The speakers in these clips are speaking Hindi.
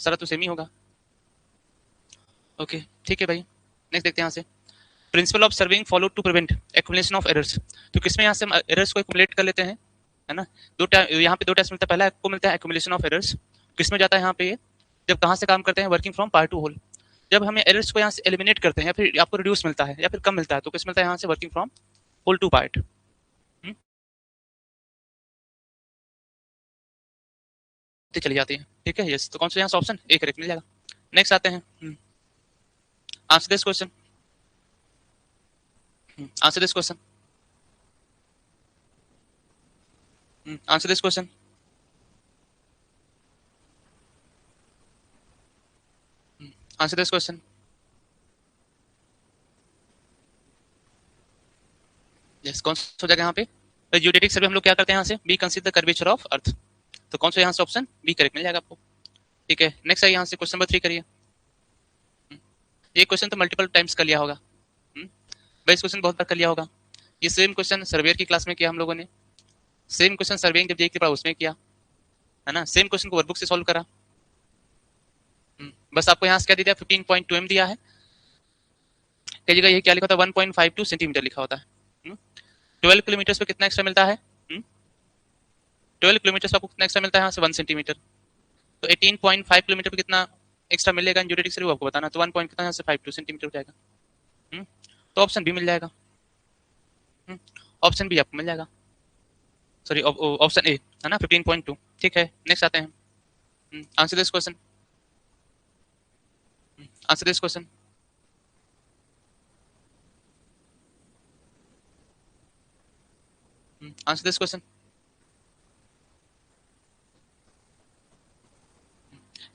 सारा तो सेम ही होगा। ओके ठीक है भाई, नेक्स्ट देखते हैं यहाँ से। Principle of surveying follow to prevent accumulation of errors. तो किसमें यहाँ से हम एरर्स को एक्युमुलेट कर लेते हैं, है ना। यहाँ पे दो टेस्ट मिलता है, पहला आपको मिलता है एक्युमुलेशन ऑफ एरर्स, किसमें जाता है यहाँ पे ये, जब कहाँ से काम करते हैं, working from part to whole. जब हमें एरर्स को यहाँ से एलिमिनेट करते हैं या फिर आपको रिड्यूस मिलता है या फिर कम मिलता है, तो किस मिलता है यहाँ से, working from whole to part. चली जाती है, ठीक है। यस, तो कौन सा यहाँ से ऑप्शन ए करेक्ट मिल जाएगा। नेक्स्ट आते हैं, answer this question, answer this question, answer this question. Answer this question. Yes, कौन सा हो जाएगा यहाँ पे, जियोडेटिक सर्वे हम लोग क्या करते हैं यहाँ से, B consider the curvature of earth. तो कौन सा यहाँ से ऑप्शन बी करेक्ट मिल जाएगा आपको, ठीक है। नेक्स्ट है यहाँ से क्वेश्चन नंबर 3 करिए। ये क्वेश्चन तो मल्टीपल टाइम्स कर लिया होगा, भाई इस क्वेश्चन बहुत बार कर लिया होगा। ये सेम क्वेश्चन सर्वेयर की क्लास में किया हम लोगों ने, सेम क्वेश्चन सर्वेइंग जब देखी पड़ा उसमें किया, है ना। सेम क्वेश्चन को वर्कबुक से सॉल्व करा। बस आपको यहाँ से क्या दिया, 15.2 m दिया है, कई जगह ये क्या लिखा होता है, 1.52 सेंटीमीटर लिखा होता है। 12 किलोमीटर पे कितना एक्स्ट्रा मिलता है, 12 किलोमीटर पे आपको कितना एक्स्ट्रा मिलता है यहाँ से, 1 सेंटीमीटर। तो 18.5 किलोमीटर पे कितना एक्स्ट्रा मिलेगा इन जियोडेटिक सर्वे, आपको बताना। तो 1 पॉइंट कितना यहाँ से 52 सेंटीमीटर हो जाएगा। तो ऑप्शन बी मिल जाएगा, ऑप्शन बी आपको मिल जाएगा, सॉरी ऑप्शन ए, है ना, 15.2। ठीक है, नेक्स्ट आते हैं, answer this question, answer this question. Answer this question.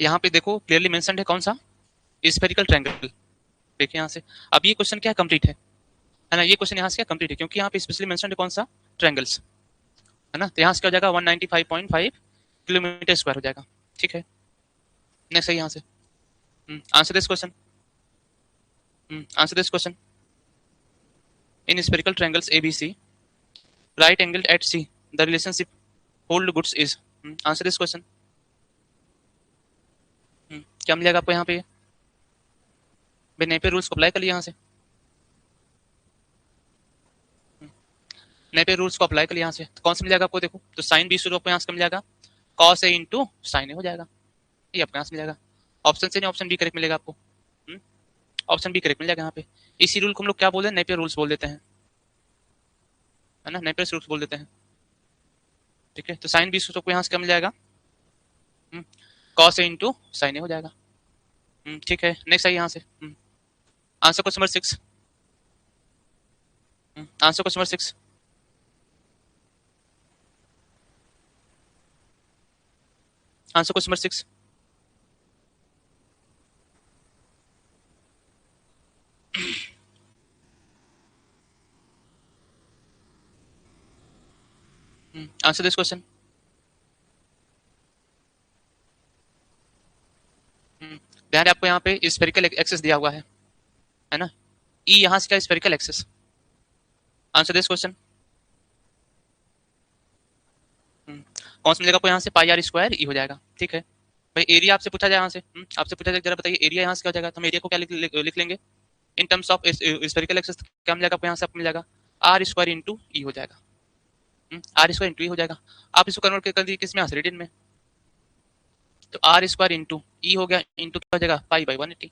यहाँ पे देखो क्लियरली मेंशन्ड है कौन सा, स्फेरिकल ट्रायंगल। देखिए यहाँ से, अब ये क्वेश्चन क्या कंप्लीट है ना, ये क्वेश्चन यहाँ से क्या कंप्लीट है, क्योंकि यहाँ पे स्पेशली मेंशन्ड है कौन सा, ट्रायंगल्स, है ना। तो यहाँ से क्या हो जाएगा, 195.5 किलोमीटर स्क्वायर हो जाएगा, ठीक है। नेक्स्ट है यहाँ से, answer this question, answer this question. In spherical triangles ABC, right angled at C, the relationship hold goods is, answer this question. क्या मिलेगा आपको यहाँ पे, भाई नेपियर रूल्स को अप्लाई कर लिया यहाँ से, नेपियर रूल्स को अप्लाई कर लिया यहाँ से, तो कौन सा मिल जाएगा आपको, देखो तो साइन बी शुरू आपको यहाँ से मिल जाएगा, कॉस ए इंटू साइन ए हो जाएगा, ये आपको यहाँ से मिल जाएगा। ऑप्शन से नहीं ऑप्शन बी करेक्ट मिलेगा आपको, ऑप्शन बी करेक्ट मिल जाएगा यहाँ पे। इसी रूल को हम लोग क्या बोलते हैं, नेपियर रूल्स बोल देते हैं, है ना, नेपियर रूल्स बोल देते हैं, ठीक है। तो साइन बी शुरू आपको यहाँ से क्या मिल जाएगा, कॉस ए इंटू साइन ए हो जाएगा, ठीक है। नेक्स्ट है यहाँ से, answer question number 6, answer question number 6, answer question number 6। Answer this question. ध्यान है आपको यहाँ पे स्फेरिकल एक्सेस दिया हुआ है ना, ई यहाँ से क्या spherical excess, answer this question. कौन सा मिलेगा आपको यहाँ से, पाई आर स्क्वायर ई हो जाएगा, ठीक है। भाई एरिया आपसे पूछा जाए यहाँ से, आपसे पूछा जाए जरा बताइए एरिया यहाँ से क्या हो जाएगा, तो हम एरिया को क्या लिख लेंगे in terms of spherical excess, क्या मिल जाएगा आपको यहाँ से, आपको मिल जाएगा आर स्क्वायर इंटू ई हो जाएगा, आर स्क्वायर इंटू ई हो जाएगा। आप इसको कन्वर्ट कर दिए किस में, रेडियन में, तो आर स्क्वायर इंटू ई हो गया, इंटू क्या हो जाएगा, पाई बाई 180।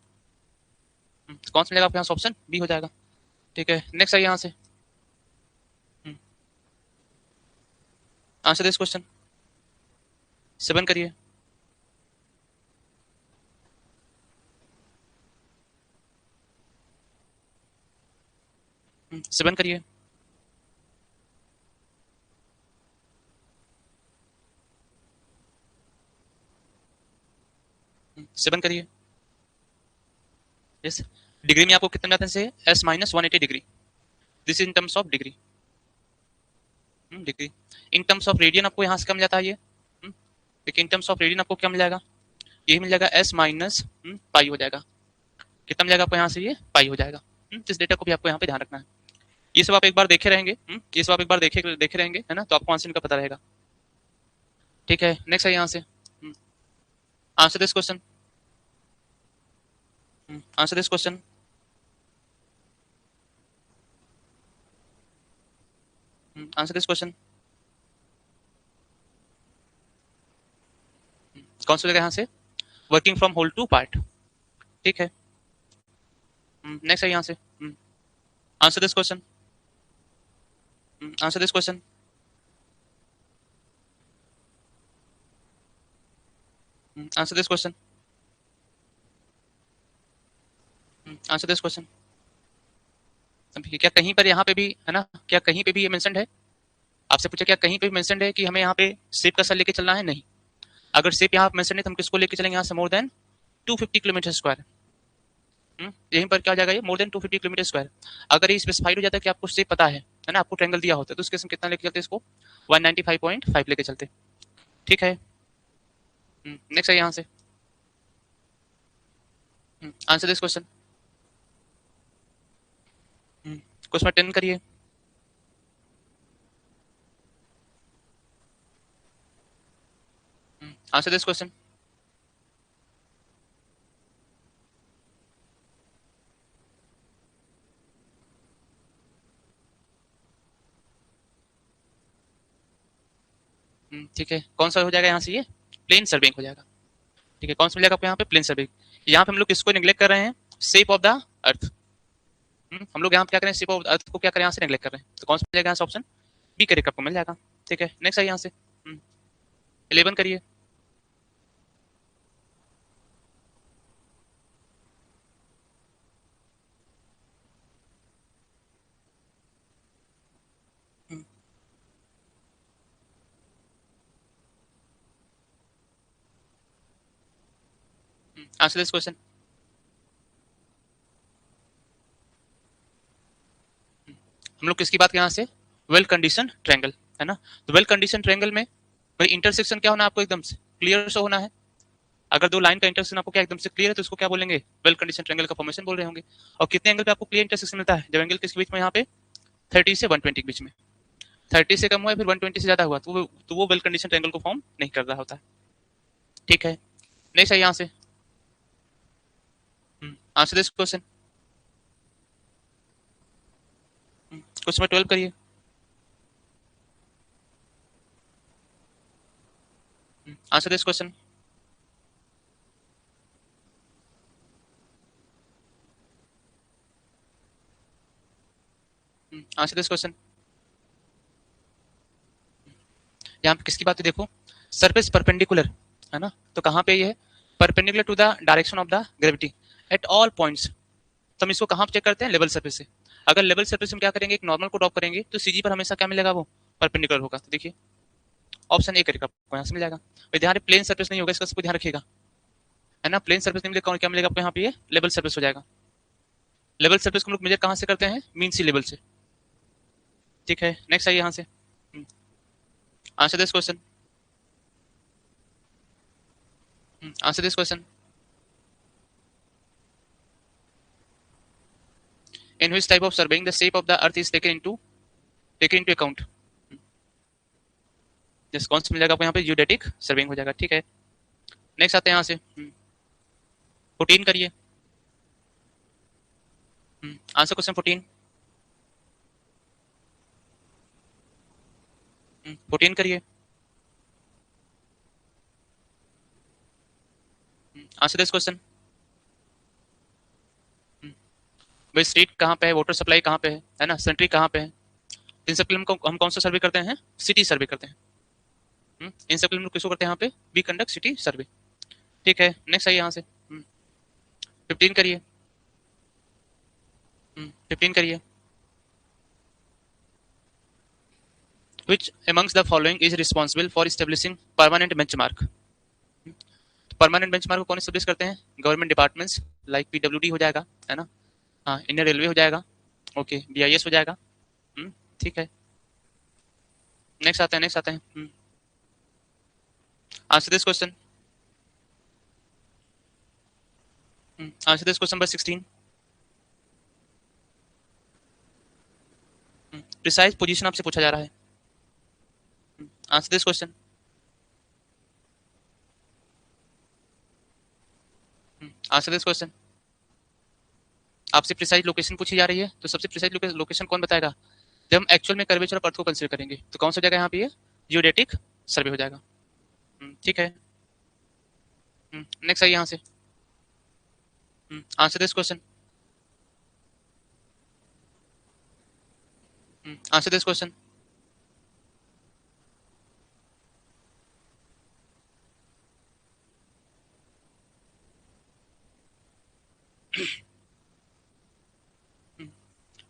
कौन सा मिलेगा आपको यहाँ से, ऑप्शन बी हो जाएगा, ठीक है। नेक्स्ट है यहाँ से, आंसर दिस क्वेश्चन, 7 करिए, सेवन करिए, सेवन करिए। यस, डिग्री में आपको कितने आते हैं, S minus 180 degree, this in terms of degree, degree. In terms of radian आपको यहाँ से क्या मिल जाता है ये, देखिए इन टर्म्स ऑफ रेडियन आपको क्या मिल जाएगा, ये मिल जाएगा एस माइनस पाई हो जाएगा, कितना मिल जाएगा आपको यहाँ से, ये पाई हो जाएगा। इस डेटा को भी आपको यहाँ पे ध्यान रखना है, ये सब आप एक बार देखे रहेंगे, ये सब आप एक बार देखे रहेंगे, है ना, तो आपको आंसर का पता रहेगा, ठीक है। नेक्स्ट है यहाँ से, answer this question, Answer this question. Answer this question. कौन सा जगह यहाँ से working from whole to part. ठीक है. नेक्स्ट है यहाँ से. Answer this question. Answer this question. Answer this question. Answer this question. क्या कहीं पर यहाँ पे भी है ना, क्या कहीं पे भी ये मेंशन्ड है? आपसे पूछा क्या कहीं पे भी मेंशन्ड है कि हमें यहाँ पे शेप का सेल लेके चलना है? नहीं. अगर शेप यहाँ मेंशन्ड है तो हम किसको लेके चलेंगे यहाँ से? More than 250 kilometre square. यहीं पर क्या हो जाएगा? ये मोर देन 250 किलोमीटर स्क्वायर. अगर ये स्पेसिफाइड हो जाता है कि आपको शेप पता है ना, आपको ट्रायंगल दिया होता है, तो उसके हम कितना लेके चलते इसको? 195.5 लेके चलते. ठीक है. नेक्स्ट है यहाँ से. Answer this question. क्वेश्चन 10 करिए. Answer this question. ठीक है. कौन सा हो जाएगा यहाँ से? ये प्लेन सर्विंग हो जाएगा. ठीक है. कौन सा मिल जाएगा आपको यहाँ पे? Plane surveying. यहाँ पे हम लोग किसको नेग्लेक्ट कर रहे हैं? Shape of the earth. हम लोग यहाँ पे क्या करें? शेप ऑफ अर्थ को क्या करें? यहाँ से नेग्लेक्ट कर रहे हैं. तो कौन सा मिल जाएगा यहाँ से? ऑप्शन बी करेक्ट आपको मिल जाएगा. ठीक है. नेक्स्ट है यहाँ से. 11 करिए. Answer this question. हम लोग किसकी बात करें यहाँ से? वेल कंडीशन ट्रायंगल है ना. तो वेल कंडीशन ट्रायंगल में भाई इंटरसेक्शन क्या होना आपको? एकदम से क्लियर से होना है. अगर दो लाइन का इंटरसेक्शन आपको क्या एकदम से क्लियर है तो इसको क्या बोलेंगे? वेल कंडीशन ट्रायंगल का फॉर्मेशन बोल रहे होंगे. और कितने एंगल पे आपको क्लियर इंटरसेक्शन मिलता है? जब एंगल किसके बीच में? यहाँ पे 30 से 120 के बीच में. 30 से कम हुआ है फिर 120 से ज्यादा हुआ तो वो वेल कंडीशन ट्रायंगल को फॉर्म नहीं कर रहा होता है. ठीक है. नेक्स्ट है यहाँ से. Answer this question. क्वेश्चन 12 करिए. Answer this question. Answer this question. यहाँ पे किसकी बात है? देखो सरफेस परपेंडिकुलर है ना, तो कहाँ पे ये है? Perpendicular to the direction of the gravity at all points. तो हम इसको कहाँ चेक करते हैं? लेवल सरफेस से. अगर लेवल सरफेस हम क्या करेंगे? एक नॉर्मल को ड्रॉप करेंगे तो सीजी पर हमेशा क्या मिलेगा? वो परपेंडिकुलर होगा. तो देखिए ऑप्शन ए करेगा आपको यहाँ से मिल जाएगा. भाई ध्यान, प्लेन सरफेस नहीं होगा, इसका सबको ध्यान रखिएगा है ना. प्लेन सरफेस नहीं मिलेगा, क्या मिलेगा आपको यहाँ पे? ये लेवल सरफेस हो जाएगा. लेवल सरफेस को हम लोग मेजर कहाँ से करते हैं? मीन सी लेवल से. ठीक है. नेक्स्ट आइए यहाँ से. Answer this question. Answer this question. In which type of surveying the shape of the earth is taken into account? जिस कौन सा मिल जाएगा आपको यहाँ पे? यूडेटिक सर्विंग हो जाएगा. ठीक है. नेक्स्ट आते हैं यहाँ से. 14 करिए. Answer question 14. 14 करिए. Answer this question. भाई स्ट्रीट कहाँ पे है? वाटर सप्लाई कहाँ पे है ना? सेंट्री कहाँ पे है? इन सब के लिए हम कौन सा सर्वे करते हैं? सिटी सर्वे करते हैं. इन सब के लिए हम लोग किसको करते हैं यहाँ पे? We conduct city survey. ठीक है. नेक्स्ट आइए यहाँ से. 15 करिए. 15 करिए. Which amongst the following is responsible for establishing permanent benchmark? Permanent benchmark को कौन एस्टेब्लिश करते हैं? गवर्नमेंट डिपार्टमेंट्स लाइक पीडब्ल्यूडी हो जाएगा है ना. हाँ, इंडियन रेलवे हो जाएगा. ओके. बीआईएस हो जाएगा. ठीक है. नेक्स्ट आते हैं. नेक्स्ट आते हैं. Answer this question. Answer this question number 16. Precise position आपसे पूछा जा रहा है. Answer this question. Answer this question. आपसे प्रिसाइज लोकेशन पूछी जा रही है, तो सबसे प्रिसाइज लोकेशन कौन बताएगा? जब हम एक्चुअल में कर्वेचर ऑफ अर्थ को कंसीडर करेंगे, तो कौन सा जगह यहाँ पे ये जियोडेटिक सर्वे हो जाएगा। ठीक है। नेक्स्ट आइए यहाँ से, answer this question, answer this question.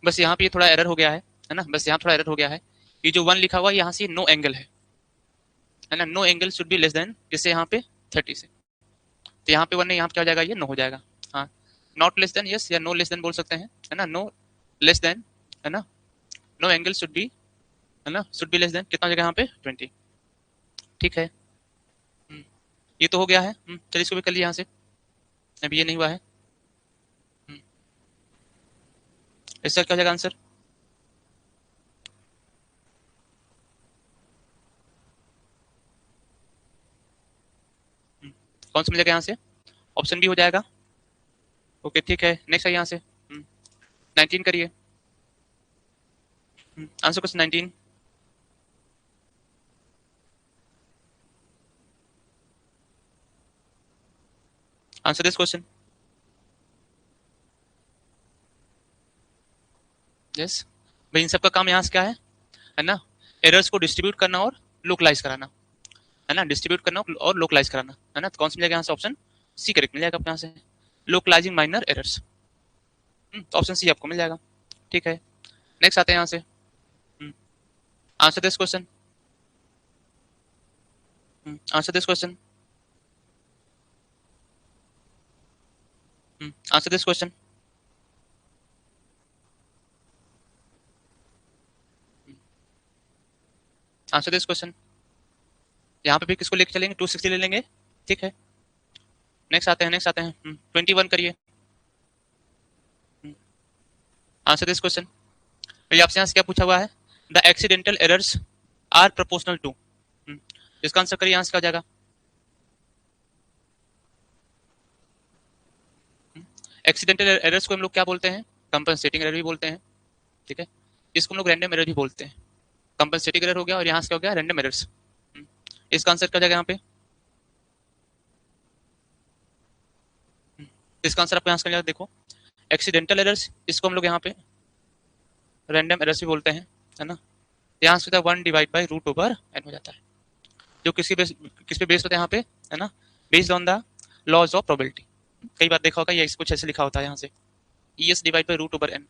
बस यहाँ पे ये थोड़ा एरर हो गया है ना, बस यहाँ थोड़ा एरर हो गया है। ये जो 1 लिखा हुआ है यहाँ से नो एंगल है ना, no angle should be less than, जैसे यहाँ पे 30 से, तो यहाँ पे 1 है, यहाँ पे क्या हो जाएगा, ये नो हो जाएगा। हाँ, नॉट लेस देन, यस, या नो लेस देन बोल सकते हैं, है ना, नो लेस देन, है ना, नो एंगल शुड बी, है ना, शुड बी लेस देन कितना जगह यहाँ पे 20। ठीक है। ये तो हो गया है। चलिए इसको भी कर लिया यहाँ से, अभी ये नहीं हुआ है। इसका क्या हो जाएगा आंसर? कौन सा मिलेगा यहाँ से? ऑप्शन बी हो जाएगा। ओके ठीक है, नेक्स्ट है यहाँ से 19 करिए, answer question 19। Answer this question. Yes भाई, इन सब का काम यहाँ से क्या है ना, एरर्स को डिस्ट्रीब्यूट करना और लोकलाइज कराना, है ना, डिस्ट्रीब्यूट करना और लोकलाइज कराना, है ना। तो कौन सा मिलेगा यहाँ से? ऑप्शन सी करेक्ट मिल जाएगा आपको यहाँ से, लोकलाइजिंग माइनर एरर्स। तो ऑप्शन सी आपको मिल जाएगा। ठीक है, नेक्स्ट आते हैं यहाँ से, answer this question, answer this question, answer this question. Answer this question. यहाँ पे भी किसको लेके चलेंगे? 260 ले लेंगे। ठीक है, नेक्स्ट आते हैं, नेक्स्ट आते हैं 21 करिए, आंसर दिस क्वेश्चन। भैया आपसे यहाँ से क्या पूछा हुआ है? The accidental errors are proportional to, इसका आंसर करिए, यहाँ से क्या हो जाएगा? एक्सीडेंटल एरर्स को हम लोग क्या बोलते हैं? कंपनसेटिंग एरर भी बोलते हैं। ठीक है, इसको हम लोग रैंडम एरर भी बोलते हैं। कंपनसेटिंग एरर हो गया और यहाँ से क्या हो गया? Random errors. इसका आंसर क्या हो जाएगा यहाँ पे? इसका आंसर आपको यहाँ से क्या देखो, एक्सीडेंटल एरर्स, इसको हम लोग यहाँ पे रैंडम एरर्स भी बोलते हैं, है ना। यहाँ से 1 divide by root over N हो जाता है, जो किस पे बेस होता है यहाँ पे, है ना, based on the laws of probability. कई बार देखा होगा ये कुछ ऐसे लिखा होता है यहाँ से, E S divide by root over N.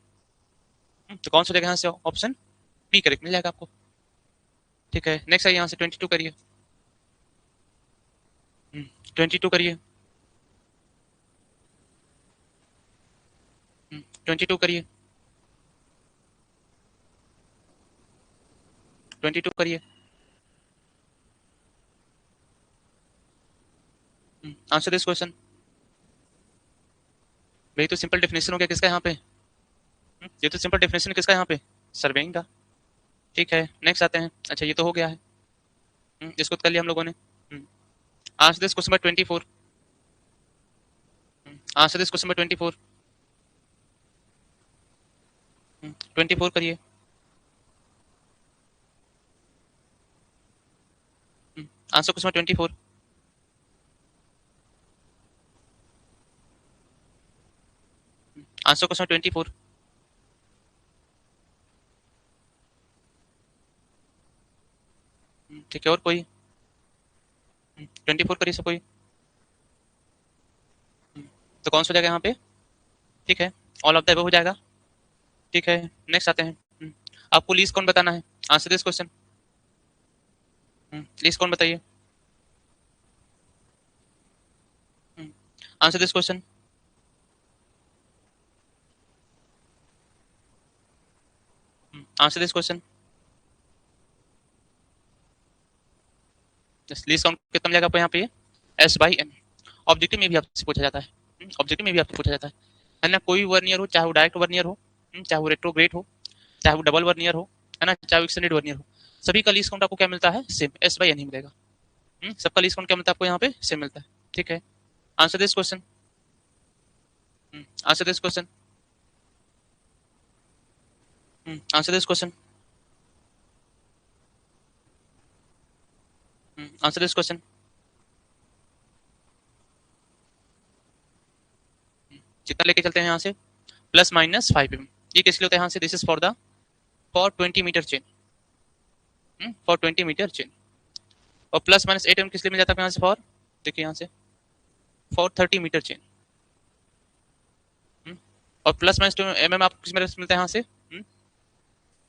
तो कौन सा जगह यहाँ से? ऑप्शन बी करेक्ट मिल जाएगा आपको। ठीक है, नेक्स्ट है यहाँ से 22 करिए, 22 करिए, 22 करिए, 22 करिए, आंसर दिस क्वेश्चन। भाई तो सिंपल डेफिनेशन हो गया किसका यहाँ पे? ये तो सिंपल डेफिनेशन किसका यहाँ पे? सर्वेइंग का। ठीक है, नेक्स्ट आते हैं। अच्छा ये तो हो गया है, इसको तो कर लिया हम लोगों ने। Answer this question number 24, answer this question number 24, 24 करिए, answer question number 24, answer question 24, ठीक है, और कोई? 24 करिए सब कोई, तो कौन सा हो जाएगा यहाँ पे? ठीक है, ऑल ऑफ द अबव हो जाएगा। ठीक है, नेक्स्ट आते हैं, आपको लीस्ट कौन बताना है? आंसर दिस क्वेश्चन, लीस्ट कौन बताइए, answer this question, answer this question. Least count कितना मिलेगा आपको यहाँ पे? S by N. ऑब्जेक्टिव में भी आपसे पूछा जाता है, ऑब्जेक्टिव में भी आपसे पूछा जाता है ना, कोई वर्नियर हो, चाहे वो डायरेक्ट वर्नियर हो, चाहे वो रेट्रोग्रेड हो, चाहे वो डबल वर्नियर हो, है ना, चाहे वो एक्सटेंडेड वर्नियर हो, सभी का लीस्ट काउंट आपको क्या मिलता है? सेम, एस बाई एन ही मिलेगा। सबका लीस्ट काउंट क्या मिलता है आपको यहाँ पे? सेम मिलता है। ठीक है, answer this question, answer this question, answer this question, answer this question. जितना लेके चलते हैं यहाँ से ±5 mm, ये किसके लिए होता है यहाँ से, this is for the for 20 metre chain, for 20 metre chain. और ±8 mm किस लिए मिल जाता है यहाँ से, फॉर, देखिए यहाँ से फॉर 30 मीटर चेन। और ±2 mm आपको किस में मिलता है यहाँ से,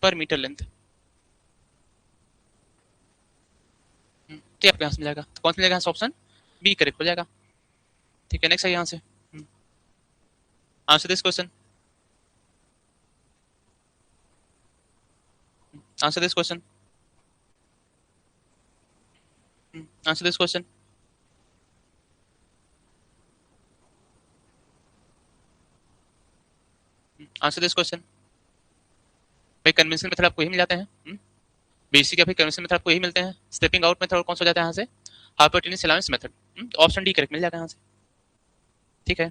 पर मीटर लेंथ। तो आपको यहाँ से मिलेगा, तो कौन सा मिलेगा यहाँ से, ऑप्शन बी करेक्ट हो जाएगा। ठीक है, नेक्स्ट है यहाँ से, answer this question, answer this question, answer this question. Answer this question. भाई कन्वेंशनल मेथड आपको यही मिल जाते हैं, बेसिक या फिर कन्वेंशनल मेथड आपको यही मिलते हैं। स्टेपिंग आउट मेथड कौन सा हो जाता है यहाँ से, hypotenuse allowance method. Option D correct मिल जाता है यहाँ से। ठीक है,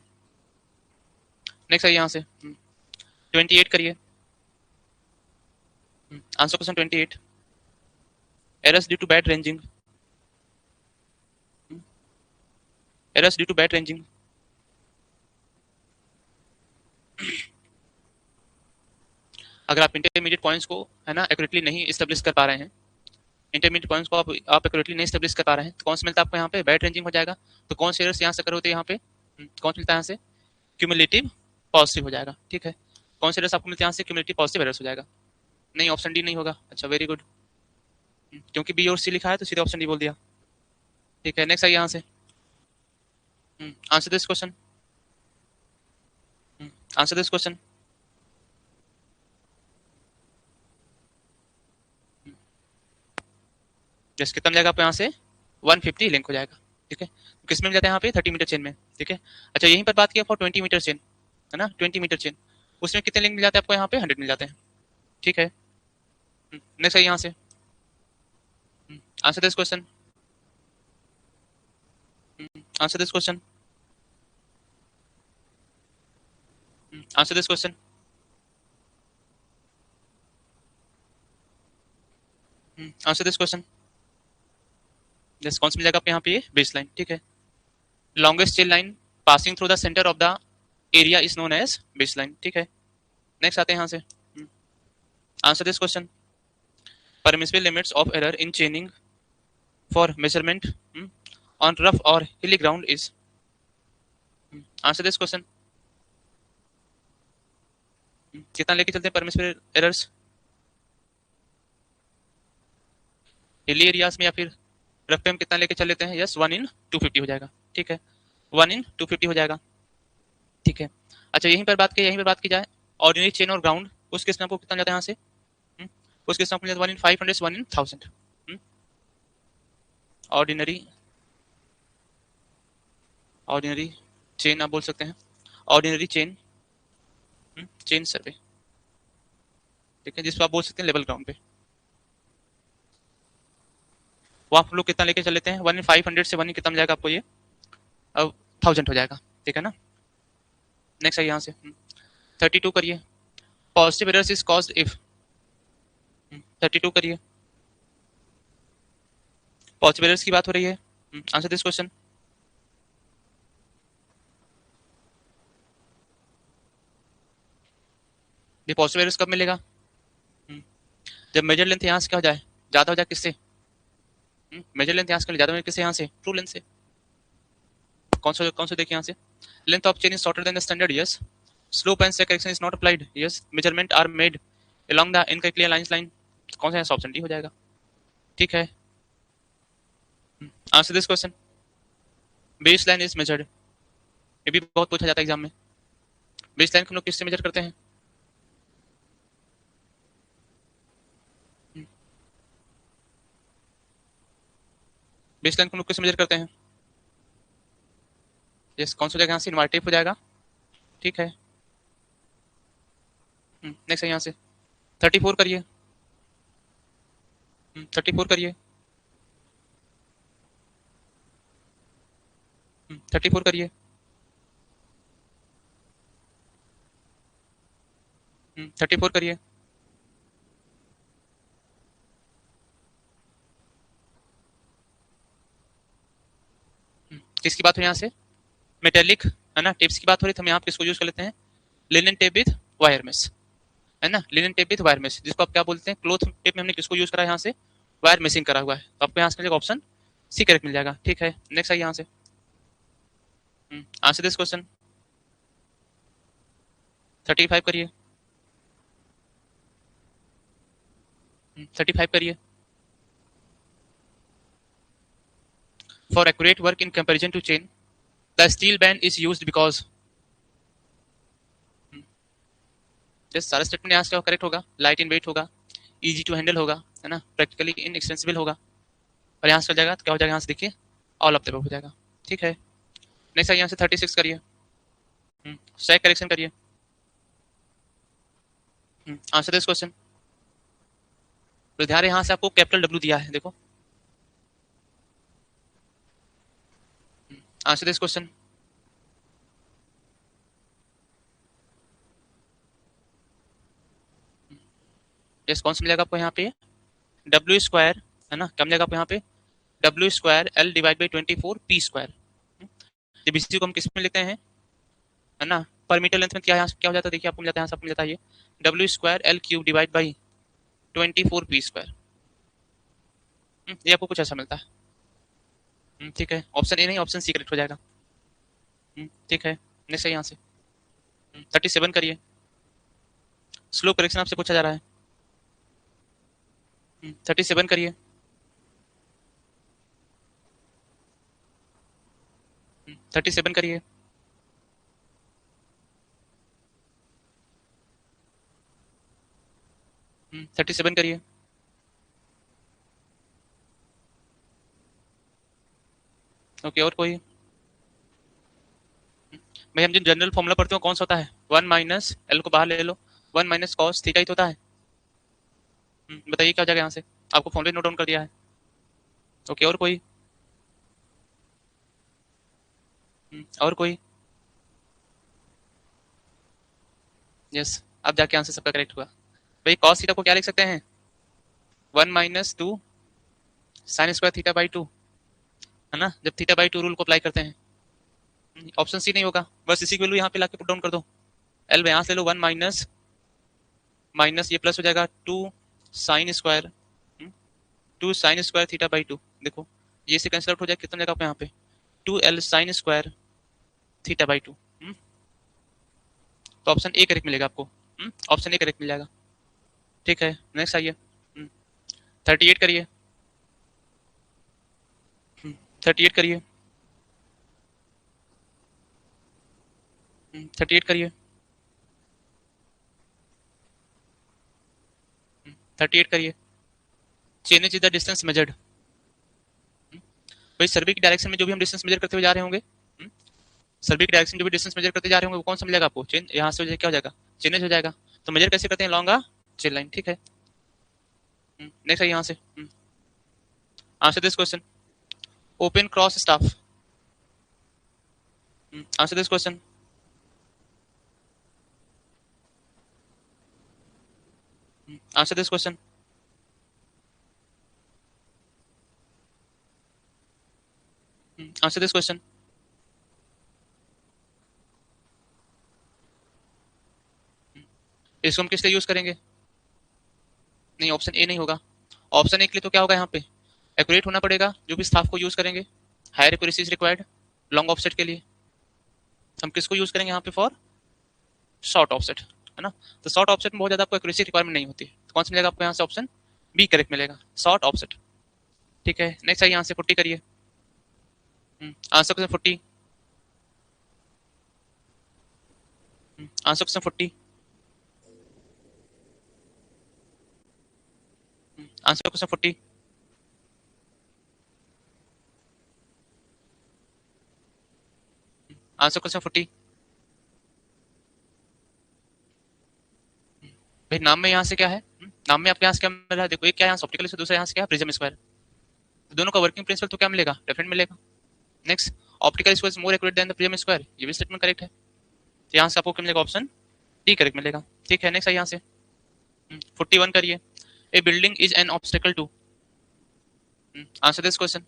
नेक्स्ट है यहाँ से 28 करिए, answer question 28। Errors due to bad ranging, errors due to bad ranging. अगर आप इंटरमीडिएट पॉइंट्स को है ना एक्यूरेटली नहीं एस्टेब्लिश कर पा रहे हैं, इंटरमीडिएट पॉइंट्स को आप एक्यूरेटली नहीं एस्टेब्लिश कर पा रहे हैं, तो कौन सा मिलता है आपको यहाँ पे, बैड रेंजिंग हो जाएगा। तो कौन से एरर्स यहाँ से कर होते हैं यहाँ पे, कौन सा मिलता है यहाँ से, क्यूमुलेटिव पॉजिटिव हो जाएगा। ठीक है, कौन से एरर्स आपको मिलते हैं यहाँ से, क्यूमुलेटिव पॉजिटिव एरर्स हो जाएगा। नहीं, ऑप्शन डी नहीं होगा। अच्छा, वेरी गुड, क्योंकि बी और सी लिखा है तो सीधे ऑप्शन डी बोल दिया। ठीक है, नेक्स्ट है यहाँ से, answer this question, answer this question. जैसे कितना मिलेगा आपको यहाँ से, 150 लिंक हो जाएगा। ठीक है, किस में मिल जाता है यहाँ पे, 30 मीटर चेन में। ठीक है, अच्छा यहीं पर बात किया फॉर 20 मीटर चेन, है ना, 20 मीटर चेन, उसमें कितने लिंक मिल जाते हैं आपको यहाँ पे, 100 मिल जाते हैं। ठीक है, नेक्स्ट है यहाँ से, answer this question, answer this question, answer this question, answer this question. जैसे कौन सा मिलेगा आपको यहाँ पे, बेस लाइन। ठीक है, longest chain line passing through the centre of the area is known as base line. ठीक है, नेक्स्ट आते हैं यहाँ से, answer this question. Permissible limits of error in chaining for measurement on rough और hilly ground is, answer this question. कितना लेके चलते हैं परमिसिबल एरर्स हिली एरियाज में या फिर रफ पे हम कितना लेके चल लेते हैं, यस 1/250 हो जाएगा। ठीक है, 1/250 हो जाएगा। ठीक है, अच्छा यहीं पर बात की, यहीं पर बात की जाए ऑर्डिनरी चेन और ग्राउंड, उस केस में आपको कितना जाता है यहाँ से, उस केस में आपको 1/500 1/1000। ऑर्डिनरी, ऑर्डिनरी चेन आप बोल सकते हैं, ऑर्डिनरी चेन, चेन सर्वे। ठीक है, जिसको आप बोल सकते हैं लेवल ग्राउंड पे, वो आप लोग कितना लेके चल लेते हैं, 1/500 से 1 कितना मिल जाएगा आपको, ये अब 1000 हो जाएगा। ठीक है ना, नेक्स्ट है यहाँ से 32 करिए, positive errors is caused if, 32 करिए, पॉजिटिव एरर्स की बात हो रही है। Answer this question. ये पॉजिटिव एरर्स कब मिलेगा, जब मेजर लेंथ यहाँ से क्या हो जाए, ज्यादा हो जाए, किससे, मेजर लेंथ यहाँ से ज्यादा हो किससे, यहाँ से ट्रू लेंथ से। कौन सा देखिए यहाँ से, length of chain is shorter than the standard, yes. Slope and correction is not applied, yes. Measurement are made along the incorrectly lines line, कौन सा ऑप्शन डी हो जाएगा। ठीक है, answer this question. Base line is measured, ये भी बहुत पूछा जाता है एग्जाम में। बेस लाइन को हम लोग किससे मेजर करते हैं, बेस लाइन को हम लोग किससे मेजर करते हैं, यस। कौन सा जगह यहाँ से, इन्वर्टिव हो जाएगा। ठीक है, नेक्स्ट है यहाँ से 34 करिए, 34 करिए, 34 करिए, 34 करिए, किसकी बात हो यहाँ से, मेटेलिक है ना टेप्स की बात हो रही है, तो हम यहाँ पे किसको यूज कर लेते हैं, linen tape with wire mesh, है ना, linen tape with wire mesh, जिसको आप क्या बोलते हैं, क्लोथ टेप में हमने किसको यूज करा है यहाँ से, वायर मेशिंग करा हुआ है, तो आपको यहाँ से मिलेगा ऑप्शन सी करेक्ट मिल जाएगा। ठीक है, नेक्स्ट आइए यहाँ से, आंसर दिस क्वेश्चन, 35 करिए, 35 करिए। For accurate work in comparison to chain the steel band is used because, just सारा स्टेटमेंट यहाँ से क्या करेक्ट होगा, लाइट इन वेट होगा, इजी टू हैंडल होगा, है ना, प्रैक्टिकली इनएक्सपेंसिबल होगा, और यहाँ से हो जाएगा तो क्या हो जाएगा, यहाँ से देखिए ऑल ऑफ द अबव हो जाएगा। ठीक है, नेक्स्ट आइए यहाँ से 36 करिए, स्टैक करेक्शन करिए, आंसर दिस क्वेश्चन। तो ध्यान यहाँ से आपको कैपिटल डब्ल्यू दिया है, देखो, आंसर दिस क्वेश्चन। यस, कौन सा मिलेगा आपको यहाँ पे, डब्ल्यू स्क्वायर, है ना, क्या मिलेगा आपको यहाँ पे, W square L divide by 24 P square, जब इसी को हम किस में लिखते हैं, है ना, पर मीटर लेंथ में क्या यहाँ क्या हो जाता है, देखिए आपको मिल जाता है, यहाँ से आपको मिल जाता है ये W square L cube divide by 24 P square, ये आपको कुछ ऐसा मिलता है। ठीक है, ऑप्शन ए नहीं ऑप्शन सी करेक्ट हो जाएगा। ठीक है, नेक्स्ट है यहाँ से 37 करिए, स्लो करेक्शन आपसे पूछा जा रहा है, 37 करिए, 37 करिए, 37 करिए। ओके, और कोई, भाई हम जो जनरल फॉर्मूला पढ़ते हो कौन सा होता है, 1 माइनस एल को बाहर ले लो, 1 माइनस कॉस थीटा ही तो होता है। बताइए क्या हो जाएगा यहाँ से, आपको फॉर्मूला नोट डाउन कर दिया है। ओके, और कोई, और कोई, यस, अब जाके आंसर सबका करेक्ट हुआ। भाई कॉस थीटा को क्या लिख सकते हैं, 1 minus 2 sine square theta by 2, है ना, जब थीटा बाई 2 रूल को अप्लाई करते हैं। ऑप्शन सी नहीं होगा, बस इसी की वैल्यू यहाँ पे लाके पुट डाउन कर दो, एल यहाँ से ले लो 1 माइनस माइनस ये प्लस हो जाएगा 2 sine square 2 sine square theta by 2, देखो ये से कैंसिल आउट हो जाएगा, कितना जगह पे यहाँ पे 2l sine square theta by 2, तो ऑप्शन ए करेक्ट मिलेगा आपको, ऑप्शन ए करेक्ट मिल जाएगा। ठीक है, नेक्स्ट आइए, 38 करिए, 38 करिए, 38 करिए, 38 करिए, change is the distance measured, भाई सर्वे की डायरेक्शन में जो भी हम डिस्टेंस मेजर करते हुए जा रहे होंगे, सर्वे की डायरेक्शन जो भी डिस्टेंस मेजर करते जा रहे होंगे वो कौन सा मिलेगा आपको, चेंज, यहाँ से क्या हो जाएगा, चेंज हो जाएगा, तो मेजर कैसे करते हैं, लॉन्ग चेन लाइन। ठीक है, नेक्स्ट है यहाँ से, answer this question, open cross staff, answer this question, answer this question, answer this question. इसको हम किस लिए यूज करेंगे, नहीं ऑप्शन ए नहीं होगा, ऑप्शन ए के लिए तो क्या होगा यहाँ पे, एक्यूरेट होना पड़ेगा, जो भी स्टाफ को यूज करेंगे, higher accuracy is required long offset के लिए, हम किसको यूज करेंगे यहाँ पे, फॉर शॉर्ट ऑफसेट, है ना, तो शॉर्ट ऑफसेट में बहुत ज्यादा आपको एक्यूरेसी रिक्वायरमेंट नहीं होती, तो कौन सा मिलेगा आपको यहाँ से, ऑप्शन बी करेक्ट मिलेगा, शॉर्ट ऑफसेट। ठीक है, नेक्स्ट आइए यहाँ से 40 करिए, answer question 40, answer question 40, answer question 40, answer question 40। भाई नाम में यहाँ से क्या है, नाम में आपके यहाँ से क्या मिल रहा है, देखो एक क्या है यहाँ से ऑप्टिकल से, दूसरा यहाँ से क्या है प्रिज्म स्क्वायर, दोनों का वर्किंग प्रिंसिपल तो क्या मिलेगा, डेफिनेट मिलेगा। Next, optical square is more accurate then the prism square, ये भी स्टेटमेंट करेक्ट है, तो यहाँ से आपको क्या मिलेगा, ऑप्शन डी करेक्ट मिलेगा। ठीक है, नेक्स्ट है यहाँ से 41 करिए, a building is an obstacle to, answer this question,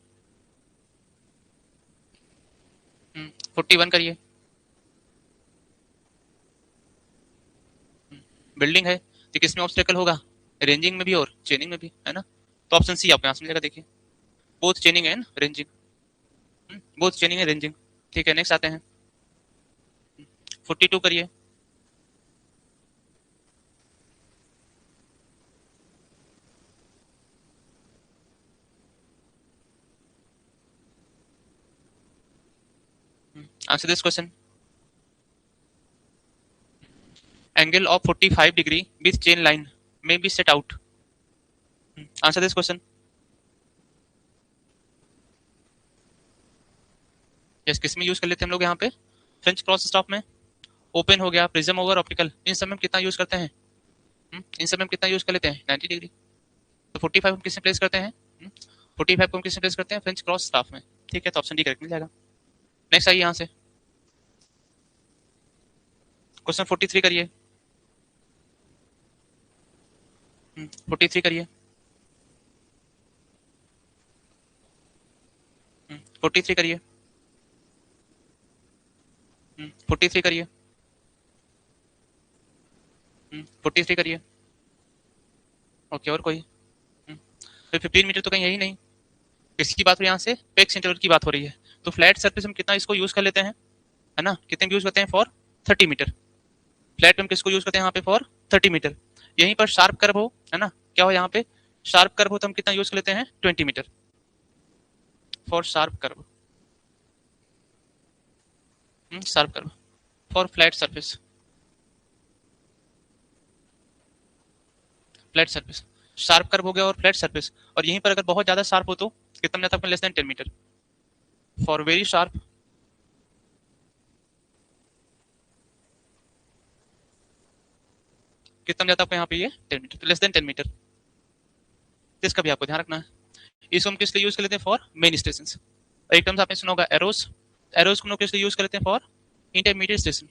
41 करिए। बिल्डिंग है तो किस में ऑब्स्टेकल होगा? रेंजिंग में भी और चेनिंग में भी, है ना? तो ऑप्शन सी आपको यहाँ से मिलेगा। देखिए both chaining and ranging, both chaining and ranging. ठीक है, नेक्स्ट आते हैं। 42 करिए। Answer this question. Angle of 45 degree with chain line may be set out. Answer this question. Yes, किस में यूज कर लेते हैं हम लोग यहाँ पे? फ्रेंच क्रॉस स्टॉप में। ओपन हो गया, प्रिज्म ओवर ऑप्टिकल, इन सब में हम कितना यूज करते हैं? इन सब में हम कितना यूज कर लेते हैं? 90 डिग्री। तो 45 हम किस में प्लेस करते हैं? 45 को हम किस में प्लेस करते हैं? फ्रेंच क्रॉस स्टाफ में। ठीक है, तो ऑप्शन डी करेक्ट मिल जाएगा। नेक्स्ट आइए यहाँ से, क्वेश्चन 43 करिए। 43 करिए। 43 करिए। 43 करिए। 43 करिए। ओके, और कोई? फिर 15 मीटर तो कहीं है ही नहीं। किसकी बात हो रही है यहाँ से? पेक्स इंटरवल की बात हो रही है। तो फ्लैट सरफेस हम कितना इसको यूज कर लेते हैं, है ना? कितने यूज करते हैं? For 30 metre. फ्लैट में हम किसको यूज करते हैं यहाँ पे? For 30 metre. यहीं पर शार्प कर्व हो, है ना? क्या हो यहाँ पे? शार्प कर्व हो तो हम कितना यूज कर लेते हैं? 20 metre for sharp curve. Sharp curve for flat surface. Flat surface, sharp curve हो गया और फ्लैट सरफेस। और यहीं पर अगर बहुत ज्यादा शार्प हो तो कितना में जाता है? Less than 10 metre for very sharp. कितना में जाता है आपको यहाँ पे? ये 10 मीटर, तो लेस देन 10 मीटर। इसका भी आपको ध्यान रखना है। इसको हम किस लिए यूज कर लेते हैं? For main station. एक टर्म्स आपने सुना होगा एरोस। एरोस को हम लोग किस लिए यूज कर लेते हैं? For intermediate station.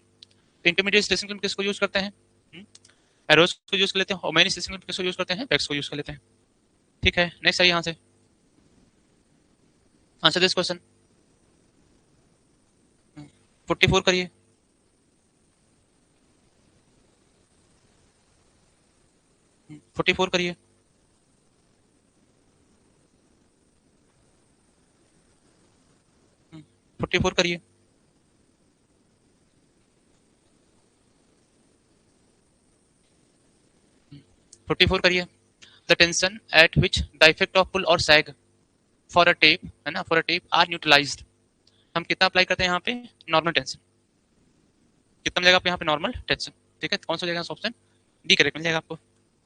Intermediate station के हम किसको यूज करते हैं? एरोस को यूज कर लेते हैं। और मेन स्टेशन में किसको यूज करते हैं? बैक्स को यूज कर लेते हैं। ठीक है, नेक्स्ट आइए यहाँ से। Answer this question. 44 करिए। 44 करिए। 44 करिए। 44 करिए। The tension at which the effect of pull or sag for a tape, है ना, for a tape are neutralised. हम कितना अप्लाई करते हैं यहाँ पे? Normal tension. कितना मिलेगा आपको यहाँ पे? Normal tension. ठीक है, कौन सा हो जाएगा ऑप्शन? डी करेक्ट मिल जाएगा आपको।